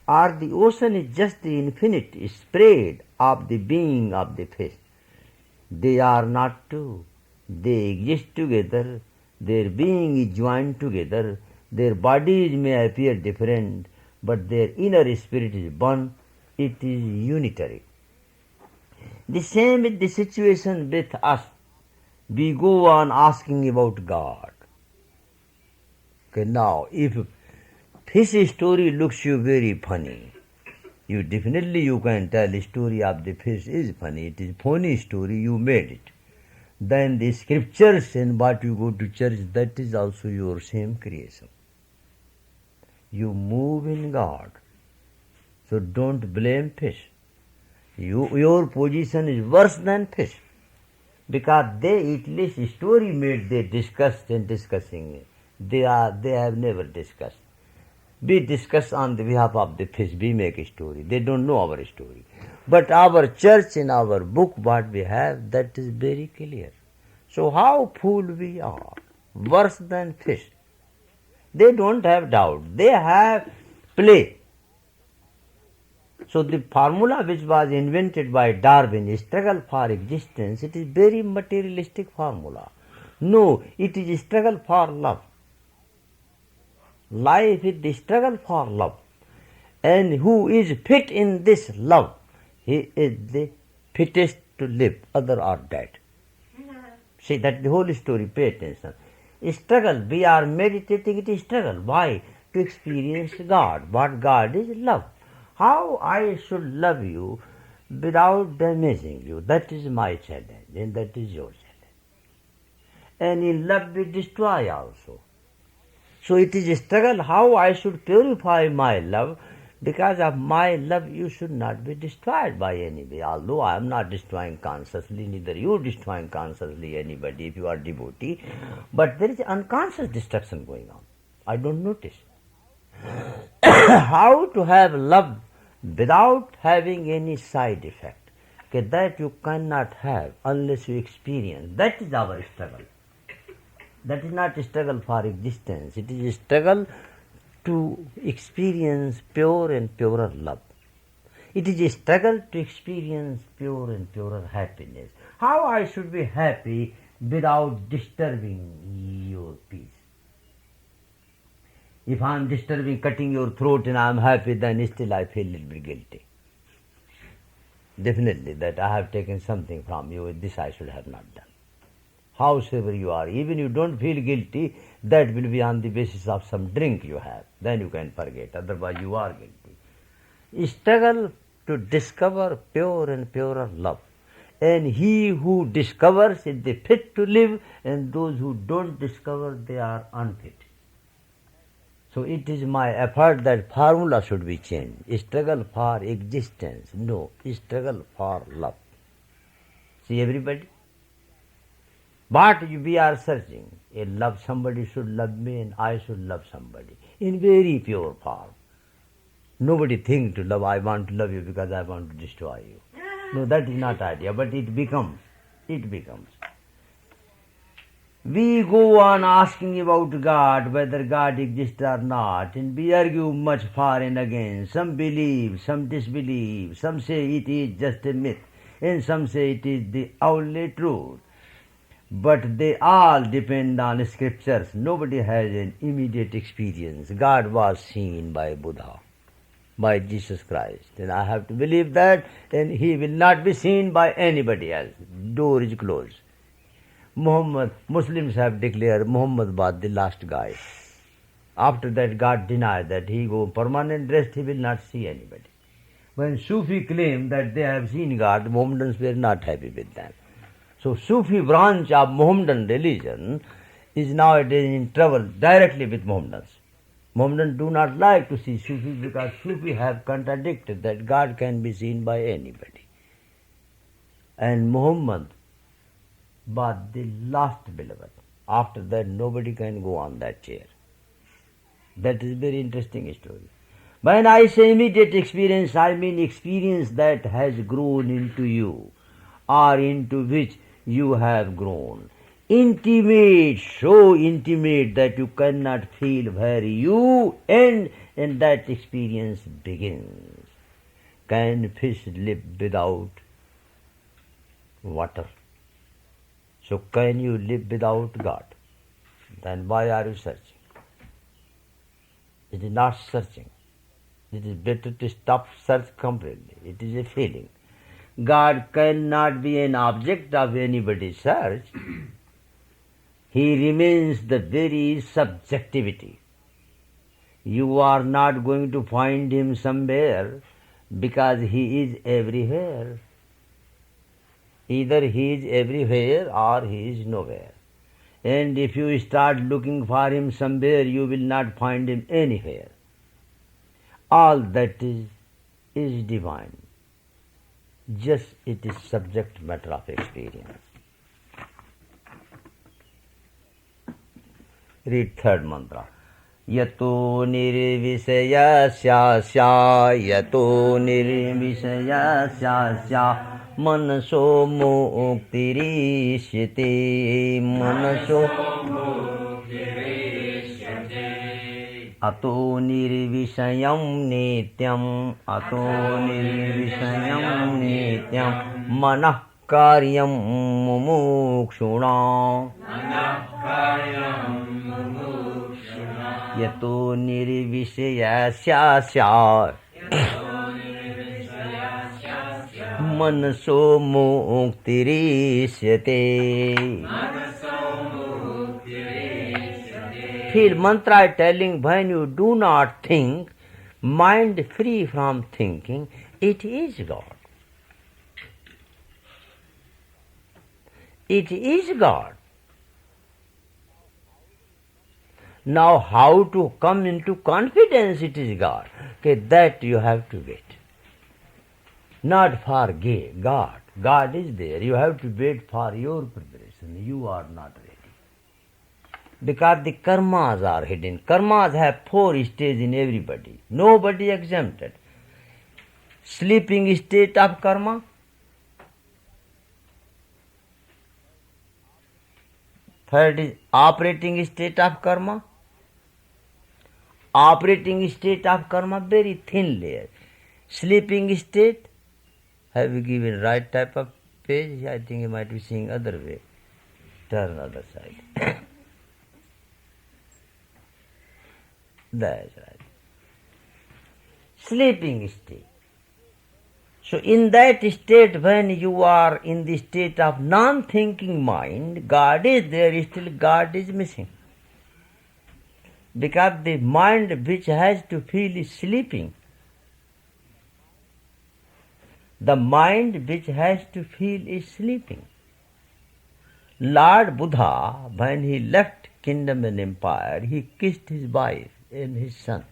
or the ocean is just the infinite spread of the being of the fish. They are not two. They exist together. Their being is joined together. Their bodies may appear different, but their inner spirit is one. It is unitary. The same is the situation with us. We go on asking about God. Okay, now, if fish story looks you very funny, you can tell the story of the fish is funny. It is funny story, you made it. Then the scriptures and what you go to church, that is also your same creation. You move in God. So don't blame fish. Your position is worse than fish. Because they at least story made, they discussed and discussing it. They have never discussed. We discuss on the behalf of the fish, we make a story. They don't know our story. But our church in our book, what we have, that is very clear. So how fool we are, worse than fish. They don't have doubt, they have play. So the formula which was invented by Darwin, struggle for existence, it is very materialistic formula. No, it is struggle for love. Life is the struggle for love. And who is fit in this love, he is the fittest to live, other are dead. See, that's the whole story, pay attention. Struggle, we are meditating, it is struggle. Why? To experience God. What God is? Love. How I should love you without damaging you. That is my challenge, and that is your challenge. And in love we destroy also. So it is a struggle how I should purify my love Because of my love, you should not be destroyed by anybody. Although I am not destroying consciously, neither you are destroying consciously anybody if you are devotee. But there is unconscious destruction going on. I don't notice. How to have love without having any side effect? Okay, that you cannot have unless you experience. That is our struggle. That is not a struggle for existence. It is a struggle to experience pure and purer love. It is a struggle to experience pure and purer happiness. How I should be happy without disturbing your peace? If I am disturbing, cutting your throat and I am happy, then still I feel a little bit guilty. Definitely that I have taken something from you, this I should have not done. Howsoever you are, even you don't feel guilty, that will be on the basis of some drink you have. Then you can forget, otherwise you are guilty. Struggle to discover pure and purer love. And he who discovers is the fit to live, and those who don't discover, they are unfit. So it is my effort that formula should be changed. Struggle for existence. No, struggle for love. See everybody? But we are searching. A love, somebody should love me and I should love somebody in very pure form. Nobody think to love, I want to love you because I want to destroy you. No, that is not idea, but it becomes. It becomes. We go on asking about God, whether God exists or not, and we argue much for and against. Some believe, some disbelieve, some say it is just a myth, and some say it is the only truth. But they all depend on scriptures. Nobody has an immediate experience. God was seen by Buddha, by Jesus Christ. And I have to believe that, and he will not be seen by anybody else. Door is closed. Muslims have declared Muhammad was the last guy. After that, God denied that he go permanent rest, he will not see anybody. When Sufi claim that they have seen God, Mohammedans were not happy with them. So Sufi branch of Mohammedan religion is nowadays in trouble directly with Mohammedans. Mohammedans do not like to see Sufi because Sufi have contradicted that God can be seen by anybody. And Muhammad was the last beloved. After that, nobody can go on that chair. That is a very interesting story. When I say immediate experience, I mean experience that has grown into you or into which you have grown. Intimate, so intimate that you cannot feel where you end, and that experience begins. Can fish live without water? So can you live without God? Then why are you searching? It is not searching. It is better to stop search completely. It is a feeling. God cannot be an object of anybody's search. He remains the very subjectivity. You are not going to find him somewhere because he is everywhere. Either he is everywhere or he is nowhere. And if you start looking for him somewhere, you will not find him anywhere. All that is divine. Just it is subject matter of experience. Read third mantra. Yato nirvisaya yato nirvisaya manaso muktirishyate manaso ato nirvisayam nityam manah karyam mumukshuna yato nirvisaya manaso muktirishyate. Feel mantra telling when you do not think, mind free from thinking, it is God. It is God. Now how to come into confidence it is God. Okay, that you have to wait. Not for God. God is there. You have to wait for your preparation. You are not ready. Because the karmas are hidden. Karmas have 4 stages in everybody. Nobody exempted. Sleeping state of karma. Third is operating state of karma. Operating state of karma, very thin layer. Sleeping state, have you given right type of page? I think you might be seeing other way. Turn other side. That's right. Sleeping state. So in that state, when you are in the state of non-thinking mind, God is there, still God is missing. Because the mind which has to feel is sleeping. The mind which has to feel is sleeping. Lord Buddha, when he left kingdom and empire, he kissed his wife and his son.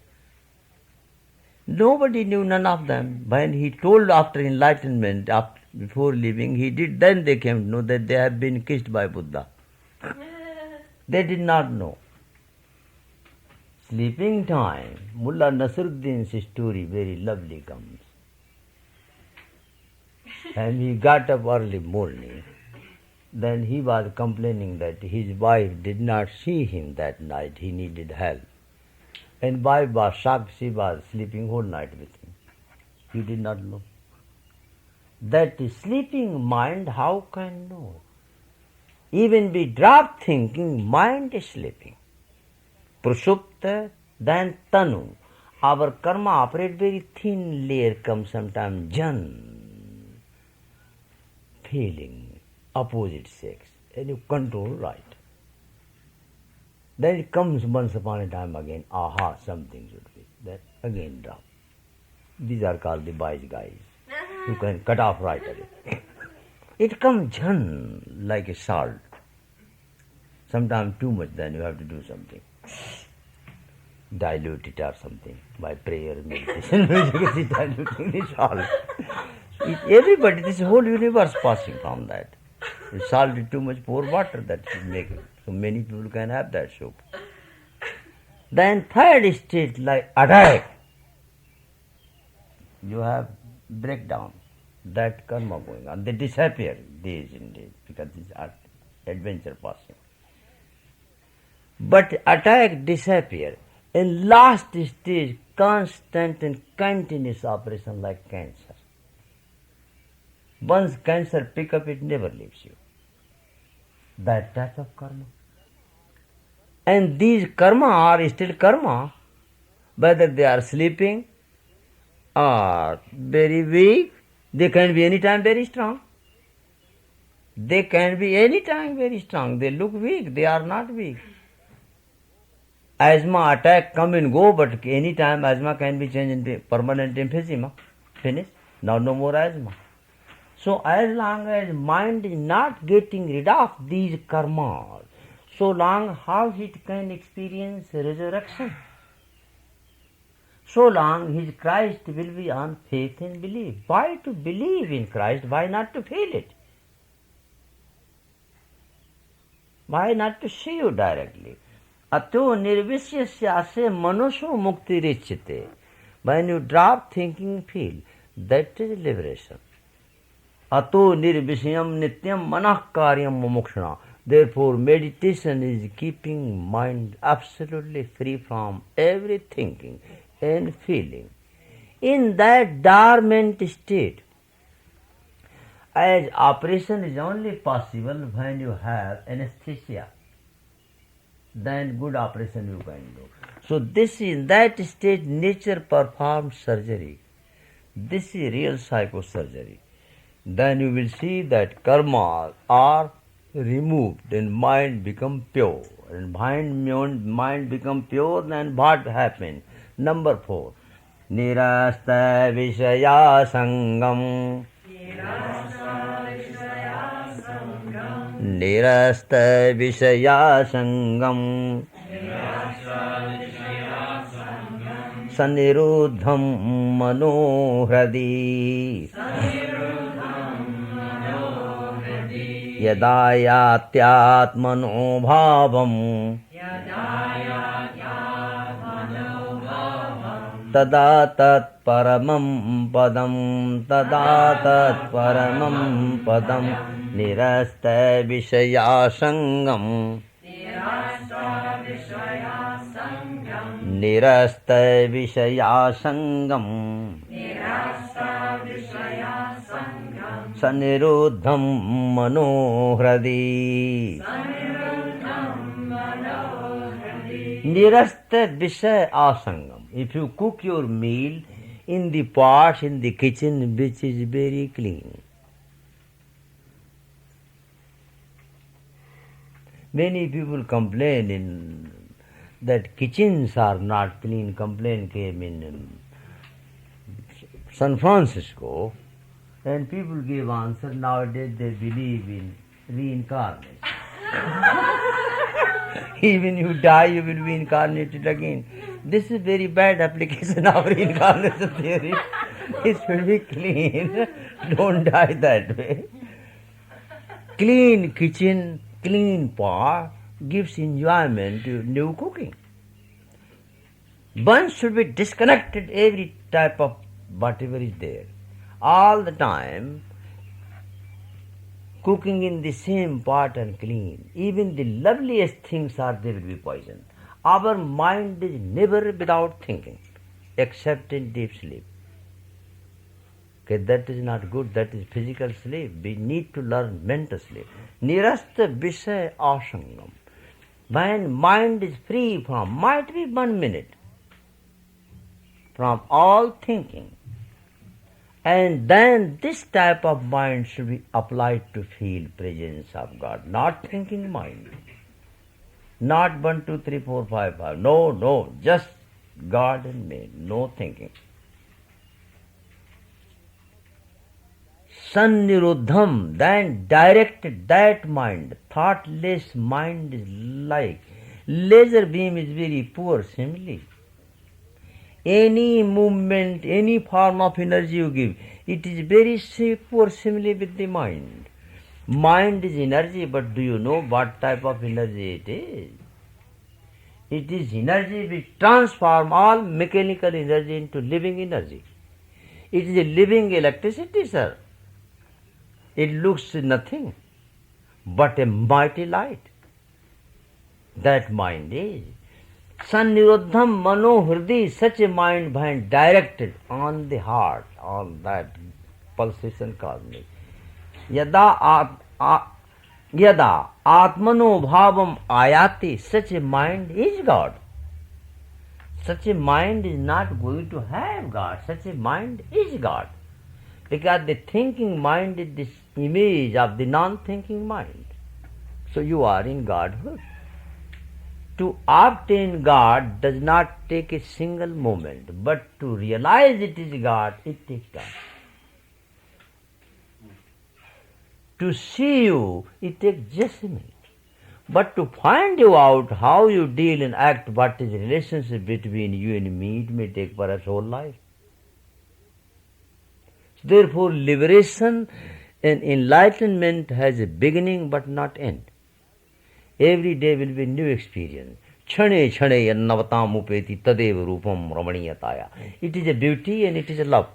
Nobody knew, none of them. When he told after enlightenment, before leaving, he did, then they came to know that they have been kissed by Buddha. They did not know. Sleeping time, Mullah Nasruddin's story very lovely comes. And he got up early morning. Then he was complaining that his wife did not see him that night. He needed help. And wife was shocked. She was sleeping whole night with him. He did not know. That sleeping mind, how can know? Even we drop thinking, mind is sleeping. Prasupta, then tanu. Our karma operate very thin layer, comes sometimes jan, feeling, opposite sex, and you control right. Then it comes once upon a time again, aha, something should be. Then again drop. These are called the wise guys. You can cut off right away. It comes jan, like a salt. Sometimes too much, then you have to do something. Dilute it or something by prayer, meditation, diluting the salt. Everybody, this whole universe passing from that. If salt is too much, pour water, that should make it. So many people can have that soup. Then third stage, like attack. You have breakdown, that karma going on. They disappear days and days because these are adventure passing. But attack disappear. In last stage, constant and continuous operation like cancer. Once cancer pick up, it never leaves you. That type of karma. And these karma are still karma, whether they are sleeping or very weak. They can be anytime very strong. They can be anytime very strong. They look weak, they are not weak. Asthma attack come and go, but anytime asthma can be changed into permanent emphysema. Finish. Now no more asthma. So as long as mind is not getting rid of these karmas, so long how it can experience resurrection? So long his Christ will be on faith and belief. Why to believe in Christ? Why not to feel it? Why not to see you directly? Ato nirvisyasya manuso mukti richite. When you drop thinking, feel, that is liberation. Ato nirvisyam nityam manah karyam mumukshana. Therefore, meditation is keeping mind absolutely free from every thinking and feeling. In that dormant state, as operation is only possible when you have anesthesia, then good operation you can do. So this in that state, nature performs surgery. This is real psychosurgery. Then you will see that karmas are removed and mind become pure. And mind become pure, then what happens? Number 4. Nirasta Vishaya Sangam. Nirasta Vishaya Sangam. सनिरुद्धं मनोहृदि यदा यात्यात्मनो भावम् तदा तत्परमं पदं तदा तत्परमं पदं निरस्तविषयासङ्गम् निरस्तविषयासङ्गम् सनिरुद्धं मनोहृदि Nirasta Vishaya Asangam. If you cook your meal in the pot, in the kitchen, which is very clean. Many people complain that kitchens are not clean. Complaint came in San Francisco, and people gave answer. Nowadays they believe in reincarnation. Even you die, you will be incarnated again. This is very bad application of reincarnation theory. It should be clean. Don't die that way. Clean kitchen, clean pot gives enjoyment to new cooking. One should be disconnected every type of whatever is there. All the time, cooking in the same pot and clean. Even the loveliest things are there will be poison. Our mind is never without thinking, except in deep sleep. Okay, that is not good, that is physical sleep. We need to learn mental sleep. Nirasta Vishaya Asangam. When mind is free from, might be 1 minute, from all thinking, and then this type of mind should be applied to feel presence of God, not thinking mind. Not 1, 2, 3, 4, 5, 5. No, just God and me, no thinking. Sanniruddham, then directed that mind, thoughtless mind is like, laser beam is very poor simile. Any movement, any form of energy you give, it is very poor simile with the mind. Mind is energy, but do you know what type of energy it is? It is energy which transforms all mechanical energy into living energy. It is a living electricity, sir. It looks nothing but a mighty light. That mind is. Sanniruddham manohridi, such a mind directed on the heart, on that pulsation cosmic. Yada atmano bhavam ayati, such a mind is God. Such a mind is not going to have God. Such a mind is God. Because the thinking mind is this image of the non-thinking mind. So you are in Godhood. To obtain God does not take a single moment, but to realize it is God, it takes time. To see you, it takes just a minute. But to find you out how you deal and act, what is the relationship between you and me, it may take perhaps whole life. Therefore, liberation and enlightenment has a beginning but not end. Every day will be a new experience. Chhane chhane yannavatam upeti tadev rupam ramaniyataya. It is a beauty and it is a love.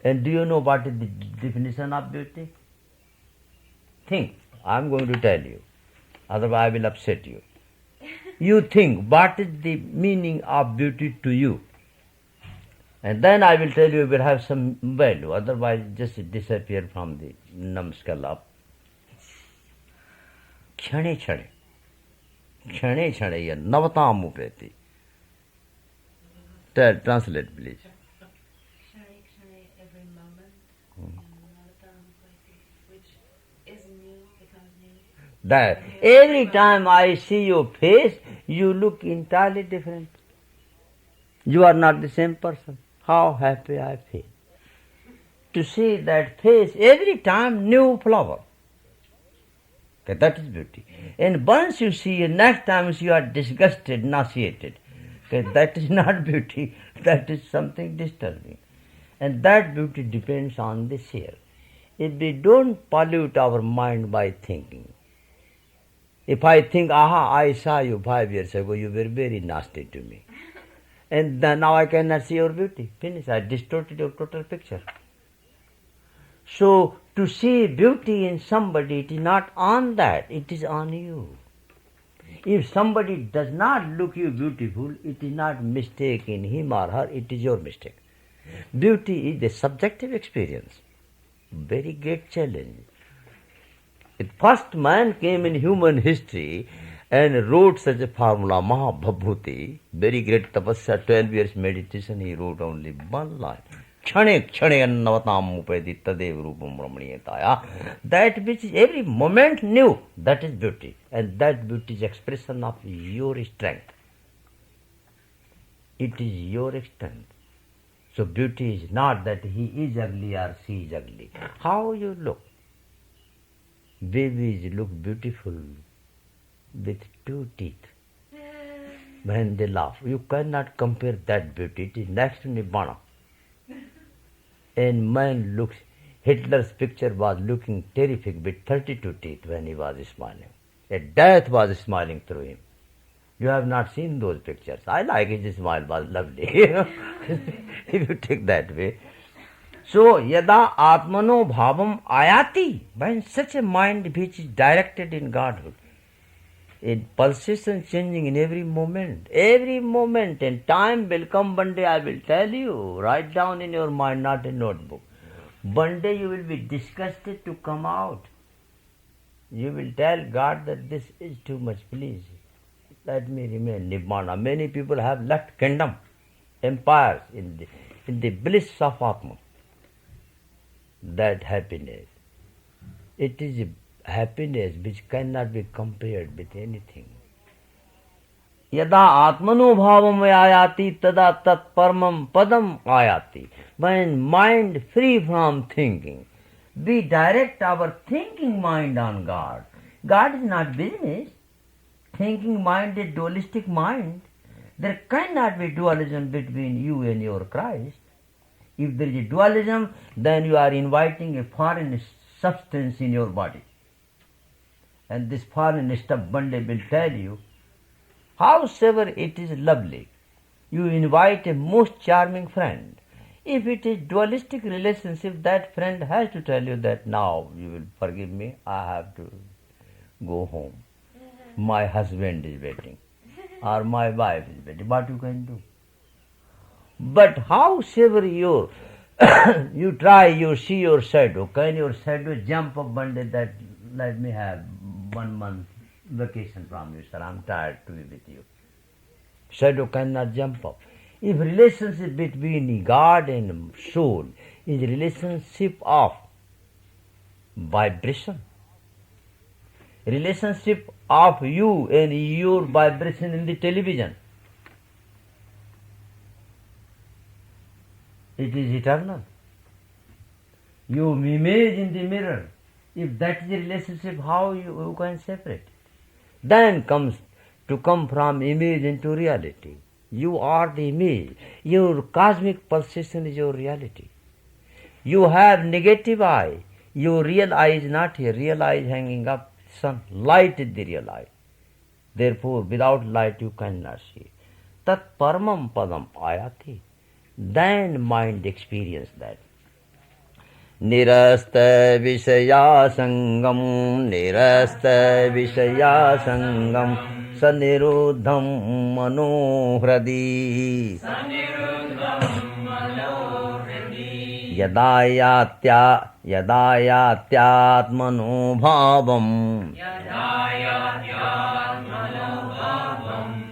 And do you know what is the definition of beauty? Think. I am going to tell you. Otherwise I will upset you. You think what is the meaning of beauty to you. And then I will tell you it will have some value. Otherwise just disappear from the numbskull of chhane chhane. Chhane chhane yannavatam upeti. Translate please. Shari Kshari, every moment, which is new becomes new. That every time I see your face, you look entirely different. You are not the same person. How happy I feel. To see that face, every time new flower. Okay, that is beauty. And once you see, next time you are disgusted, nauseated. Okay, that is not beauty, that is something disturbing. And that beauty depends on the seer. If we don't pollute our mind by thinking, if I think, I saw you 5 years ago, you were very nasty to me. And then now I cannot see your beauty. Finish. I distorted your total picture. So, to see beauty in somebody, it is not on that, it is on you. If somebody does not look you beautiful, it is not mistake in him or her, it is your mistake. Beauty is a subjective experience. Very great challenge. The first man came in human history and wrote such a formula, Mahabhabhuti, very great tapasya, 12 years meditation, he wrote only one line. Kshane kshane annavatam upedi tadev rupam ramniyataya. That which every moment new, that is beauty. And that beauty is expression of your strength. It is your strength. So beauty is not that he is ugly or she is ugly. How you look? Babies look beautiful with 2 teeth when they laugh. You cannot compare that beauty. It is next to Nibbana. And man looks, Hitler's picture was looking terrific with 32 teeth when he was smiling. A death was smiling through him. You have not seen those pictures. I like his smile was lovely. If you take that way. So, yada atmano bhavam ayati, when such a mind which is directed in Godhood, it pulses and changing in every moment, and time will come one day, I will tell you, write down in your mind, not a notebook. One day you will be disgusted to come out. You will tell God that this is too much, please. Let me remain Nibbana. Many people have left kingdom, empires in the bliss of Atma. That happiness. It is a happiness which cannot be compared with anything. Yada atmano bhavam ayati tada tat paramam padam ayati. When mind free from thinking, we direct our thinking mind on God. God is not business. Thinking mind is dualistic mind. There cannot be dualism between you and your Christ. If there is a dualism, then you are inviting a foreign substance in your body. And this foreign stuff one day will tell you, howsoever it is lovely, you invite a most charming friend. If it is dualistic relationship, that friend has to tell you that now you will forgive me, I have to go home. My husband is waiting, or my wife is waiting. What you can do? But howsoever you try, you see your shadow. Can your shadow jump up one day that let me have 1 month vacation from you, sir? I'm tired to be with you. Shadow cannot jump up. If relationship between God and soul is relationship of vibration, relationship of you and your vibration in the television, it is eternal. You image in the mirror. If that is the relationship, how you can separate it? Then come from image into reality. You are the image. Your cosmic pulsation is your reality. You have negative eye. Your real eye is not here. Real eye is hanging up. Sun. Light is the real eye. Therefore, without light you cannot see. Tat paramam padam ayati. Then mind experience that. Nirasta vishaya sangam, nirasta vishaya sangam, saniruddham manohradi. Yadayatyatmano bhavam,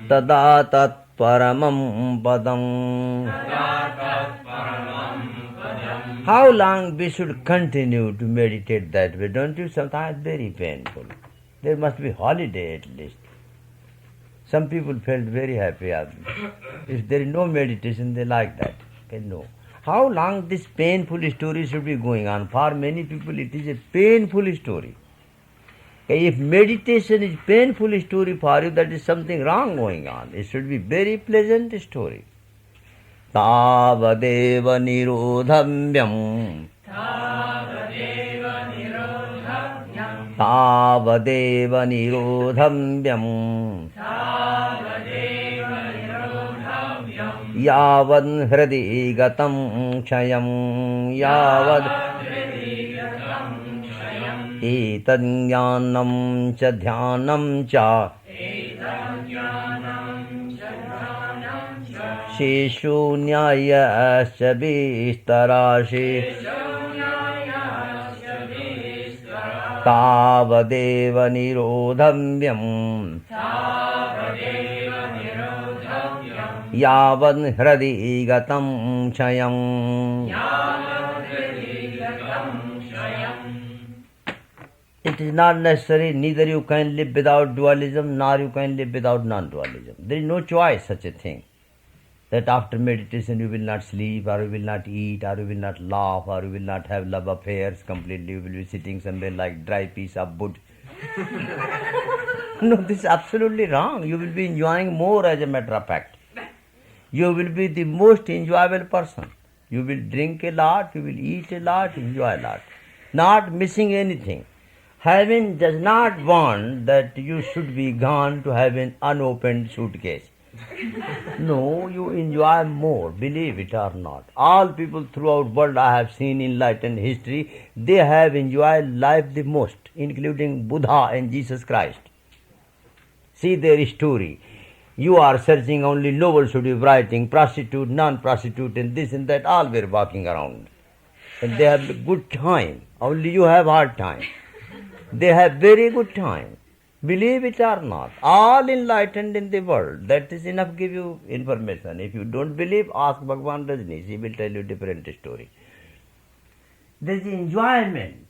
tada tat paramam padam. How long we should continue to meditate that way? Don't you? Sometimes very painful. There must be holiday at least. Some people felt very happy. If there is no meditation, they like that. Okay, no. How long this painful story should be going on? For many people it is a painful story. If meditation is painful story for you, that is something wrong going on. It should be very pleasant story. तावदेव निरोधम्यम् तावदेव निरोधम्यम् यावन् हृदि गतं क्षयं यावद् एतज्ज्ञानं च ध्यानं च शेषोऽन्यायश्च विस्तराशे तावदेव निरोधम्यम् यावन् हृदि गतं क्षयम्. It is not necessary, neither you can live without dualism, nor you can live without non-dualism. There is no choice such a thing. That after meditation you will not sleep, or you will not eat, or you will not laugh, or you will not have love affairs completely. You will be sitting somewhere like dry piece of wood. No, this is absolutely wrong. You will be enjoying more, as a matter of fact. You will be the most enjoyable person. You will drink a lot, you will eat a lot, enjoy a lot. Not missing anything. Heaven does not want that you should be gone to have an unopened suitcase. No, you enjoy more, believe it or not. All people throughout world I have seen in enlightened history, they have enjoyed life the most, including Buddha and Jesus Christ. See their story. You are searching only novels should be writing, prostitute, non-prostitute, and this and that, all were walking around. And they have a good time. Only you have hard time. They have very good time. Believe it or not, all enlightened in the world, that is enough to give you information. If you don't believe, ask Bhagavan Rajneesh, he will tell you different story. There is enjoyment,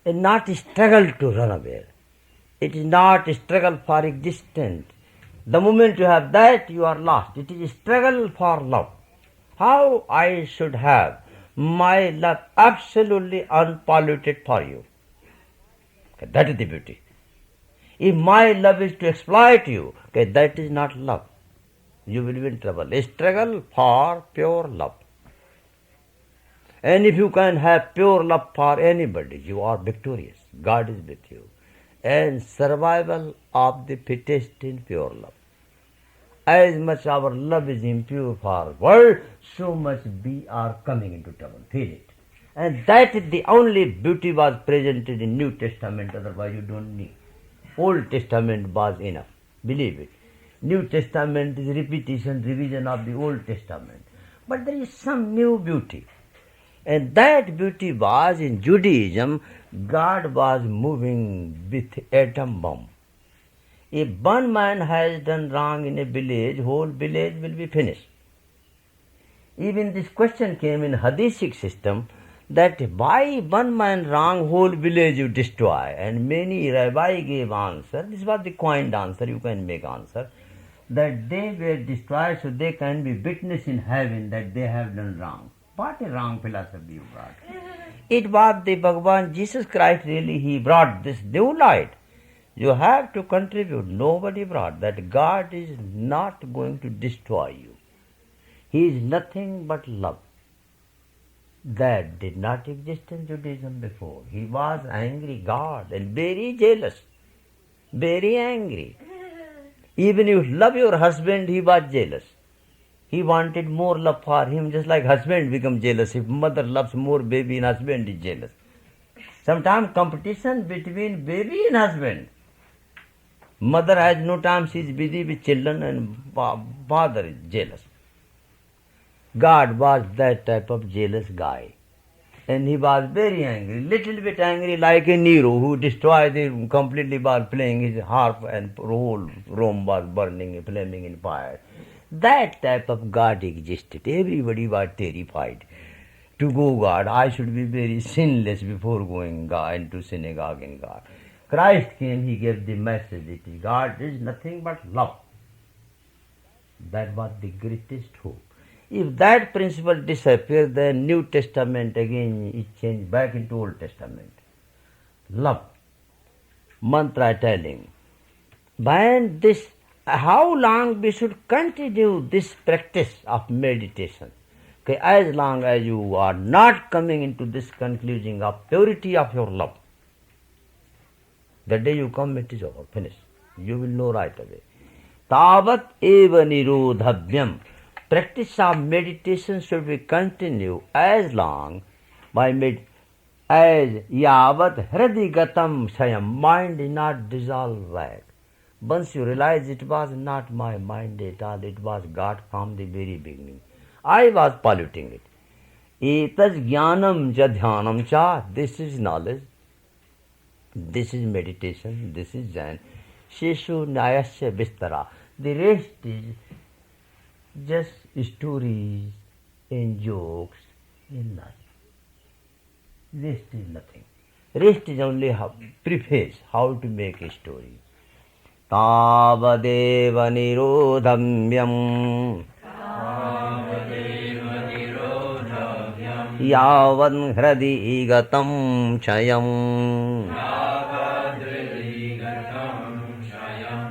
and not struggle to run away. It is not a struggle for existence. The moment you have that, you are lost. It is a struggle for love. How I should have my love absolutely unpolluted for you. That is the beauty. If my love is to exploit you, that is not love. You will be in trouble. A struggle for pure love. And if you can have pure love for anybody, you are victorious. God is with you. And survival of the fittest in pure love. As much our love is impure for world, so much we are coming into trouble. Feel it. And that is the only beauty was presented in New Testament, otherwise you don't need. Old Testament was enough. Believe it. New Testament is repetition, revision of the Old Testament. But there is some new beauty. And that beauty was in Judaism, God was moving with atom bomb. If one man has done wrong in a village, whole village will be finished. Even this question came in Hadithic system, that why one man wrong, whole village you destroy. And many rabbi gave answer. This was the coined answer, you can make answer. That they were destroyed so they can be witness in heaven that they have done wrong. What a wrong philosophy you brought. It was the Bhagavan Jesus Christ really, he brought this new light. You have to contribute. Nobody brought that. God is not going to destroy you. He is nothing but love. That did not exist in Judaism before. He was angry God and very jealous, very angry. Even if you love your husband, he was jealous. He wanted more love for him, just like husband become jealous. If mother loves more baby and husband is jealous. Sometimes competition between baby and husband. Mother has no time, she is busy with children, and father is jealous. God was that type of jealous guy. And he was very angry, little bit angry like a Nero who destroyed the completely by playing his harp and whole Rome was burning, flaming in fire. That type of God existed. Everybody was terrified. To go God, I should be very sinless before going God into synagogue and God. Christ came, he gave the message that God is nothing but love. That was the greatest hope. If that principle disappears, then New Testament again is changed back into Old Testament. Love. mantra telling. When this, how long we should continue this practice of meditation? Okay, as long as you are not coming into this conclusion of purity of your love, the day you come, it is over, finished. You will know right away. Tavat eva nirodhabhyam. Practice of meditation should be continued as long as yavat hradigatam sayam. Mind is not dissolved back. Once you realize it was not my mind at all, it was God from the very beginning. I was polluting it. Etaj jnanam cha dhyanam cha. This is knowledge. This is meditation. This is Zen. Sheshu nyayasya bistara. The rest is just stories and jokes and nothing. Rest is nothing. Rest is only preface, how to make a story. Tavadeva nirodhamyam yavan hradi gatam chayam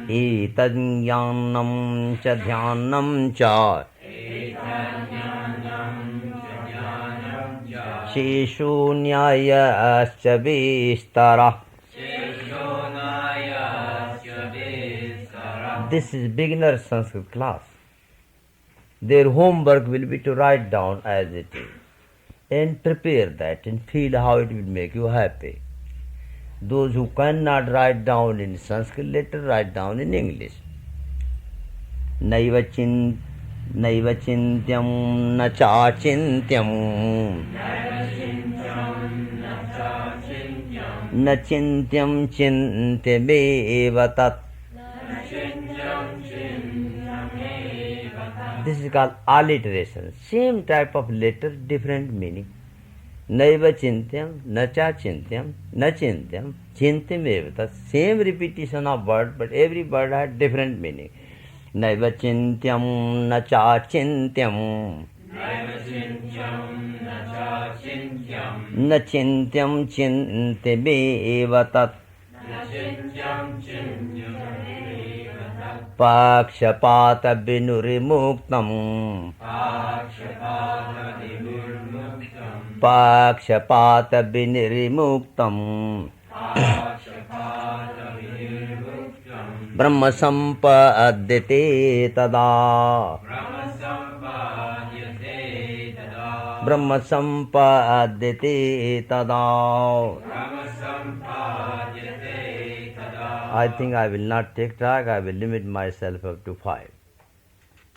etadjnanam cha dhyanam cha sheshunyayasya vistara. This is beginner Sanskrit class. Their homework will be to write down as it is and prepare that and feel how it will make you happy. Those who cannot write down in Sanskrit, let us write down in English. Naiva chintyam na cha chintyam na chintyam chintyameva tat. This is called alliteration. Same type of letter, different meaning. Naiva chintyam, na cha chintyam, na chintyam, chintyam evata. Same repetition of word, but every word has different meaning. Naiva chintyam, na cha chintyam, na chintyam chintyam evata. Pakshapata vinurimuktam. Pakshapata vinurimuktam. Brahma sampadhyate tada. Brahma sampadhyate tada. I think I will not take track, I will limit myself up to 5.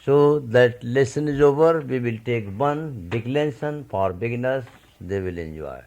So that lesson is over, we will take one big lesson for beginners, they will enjoy.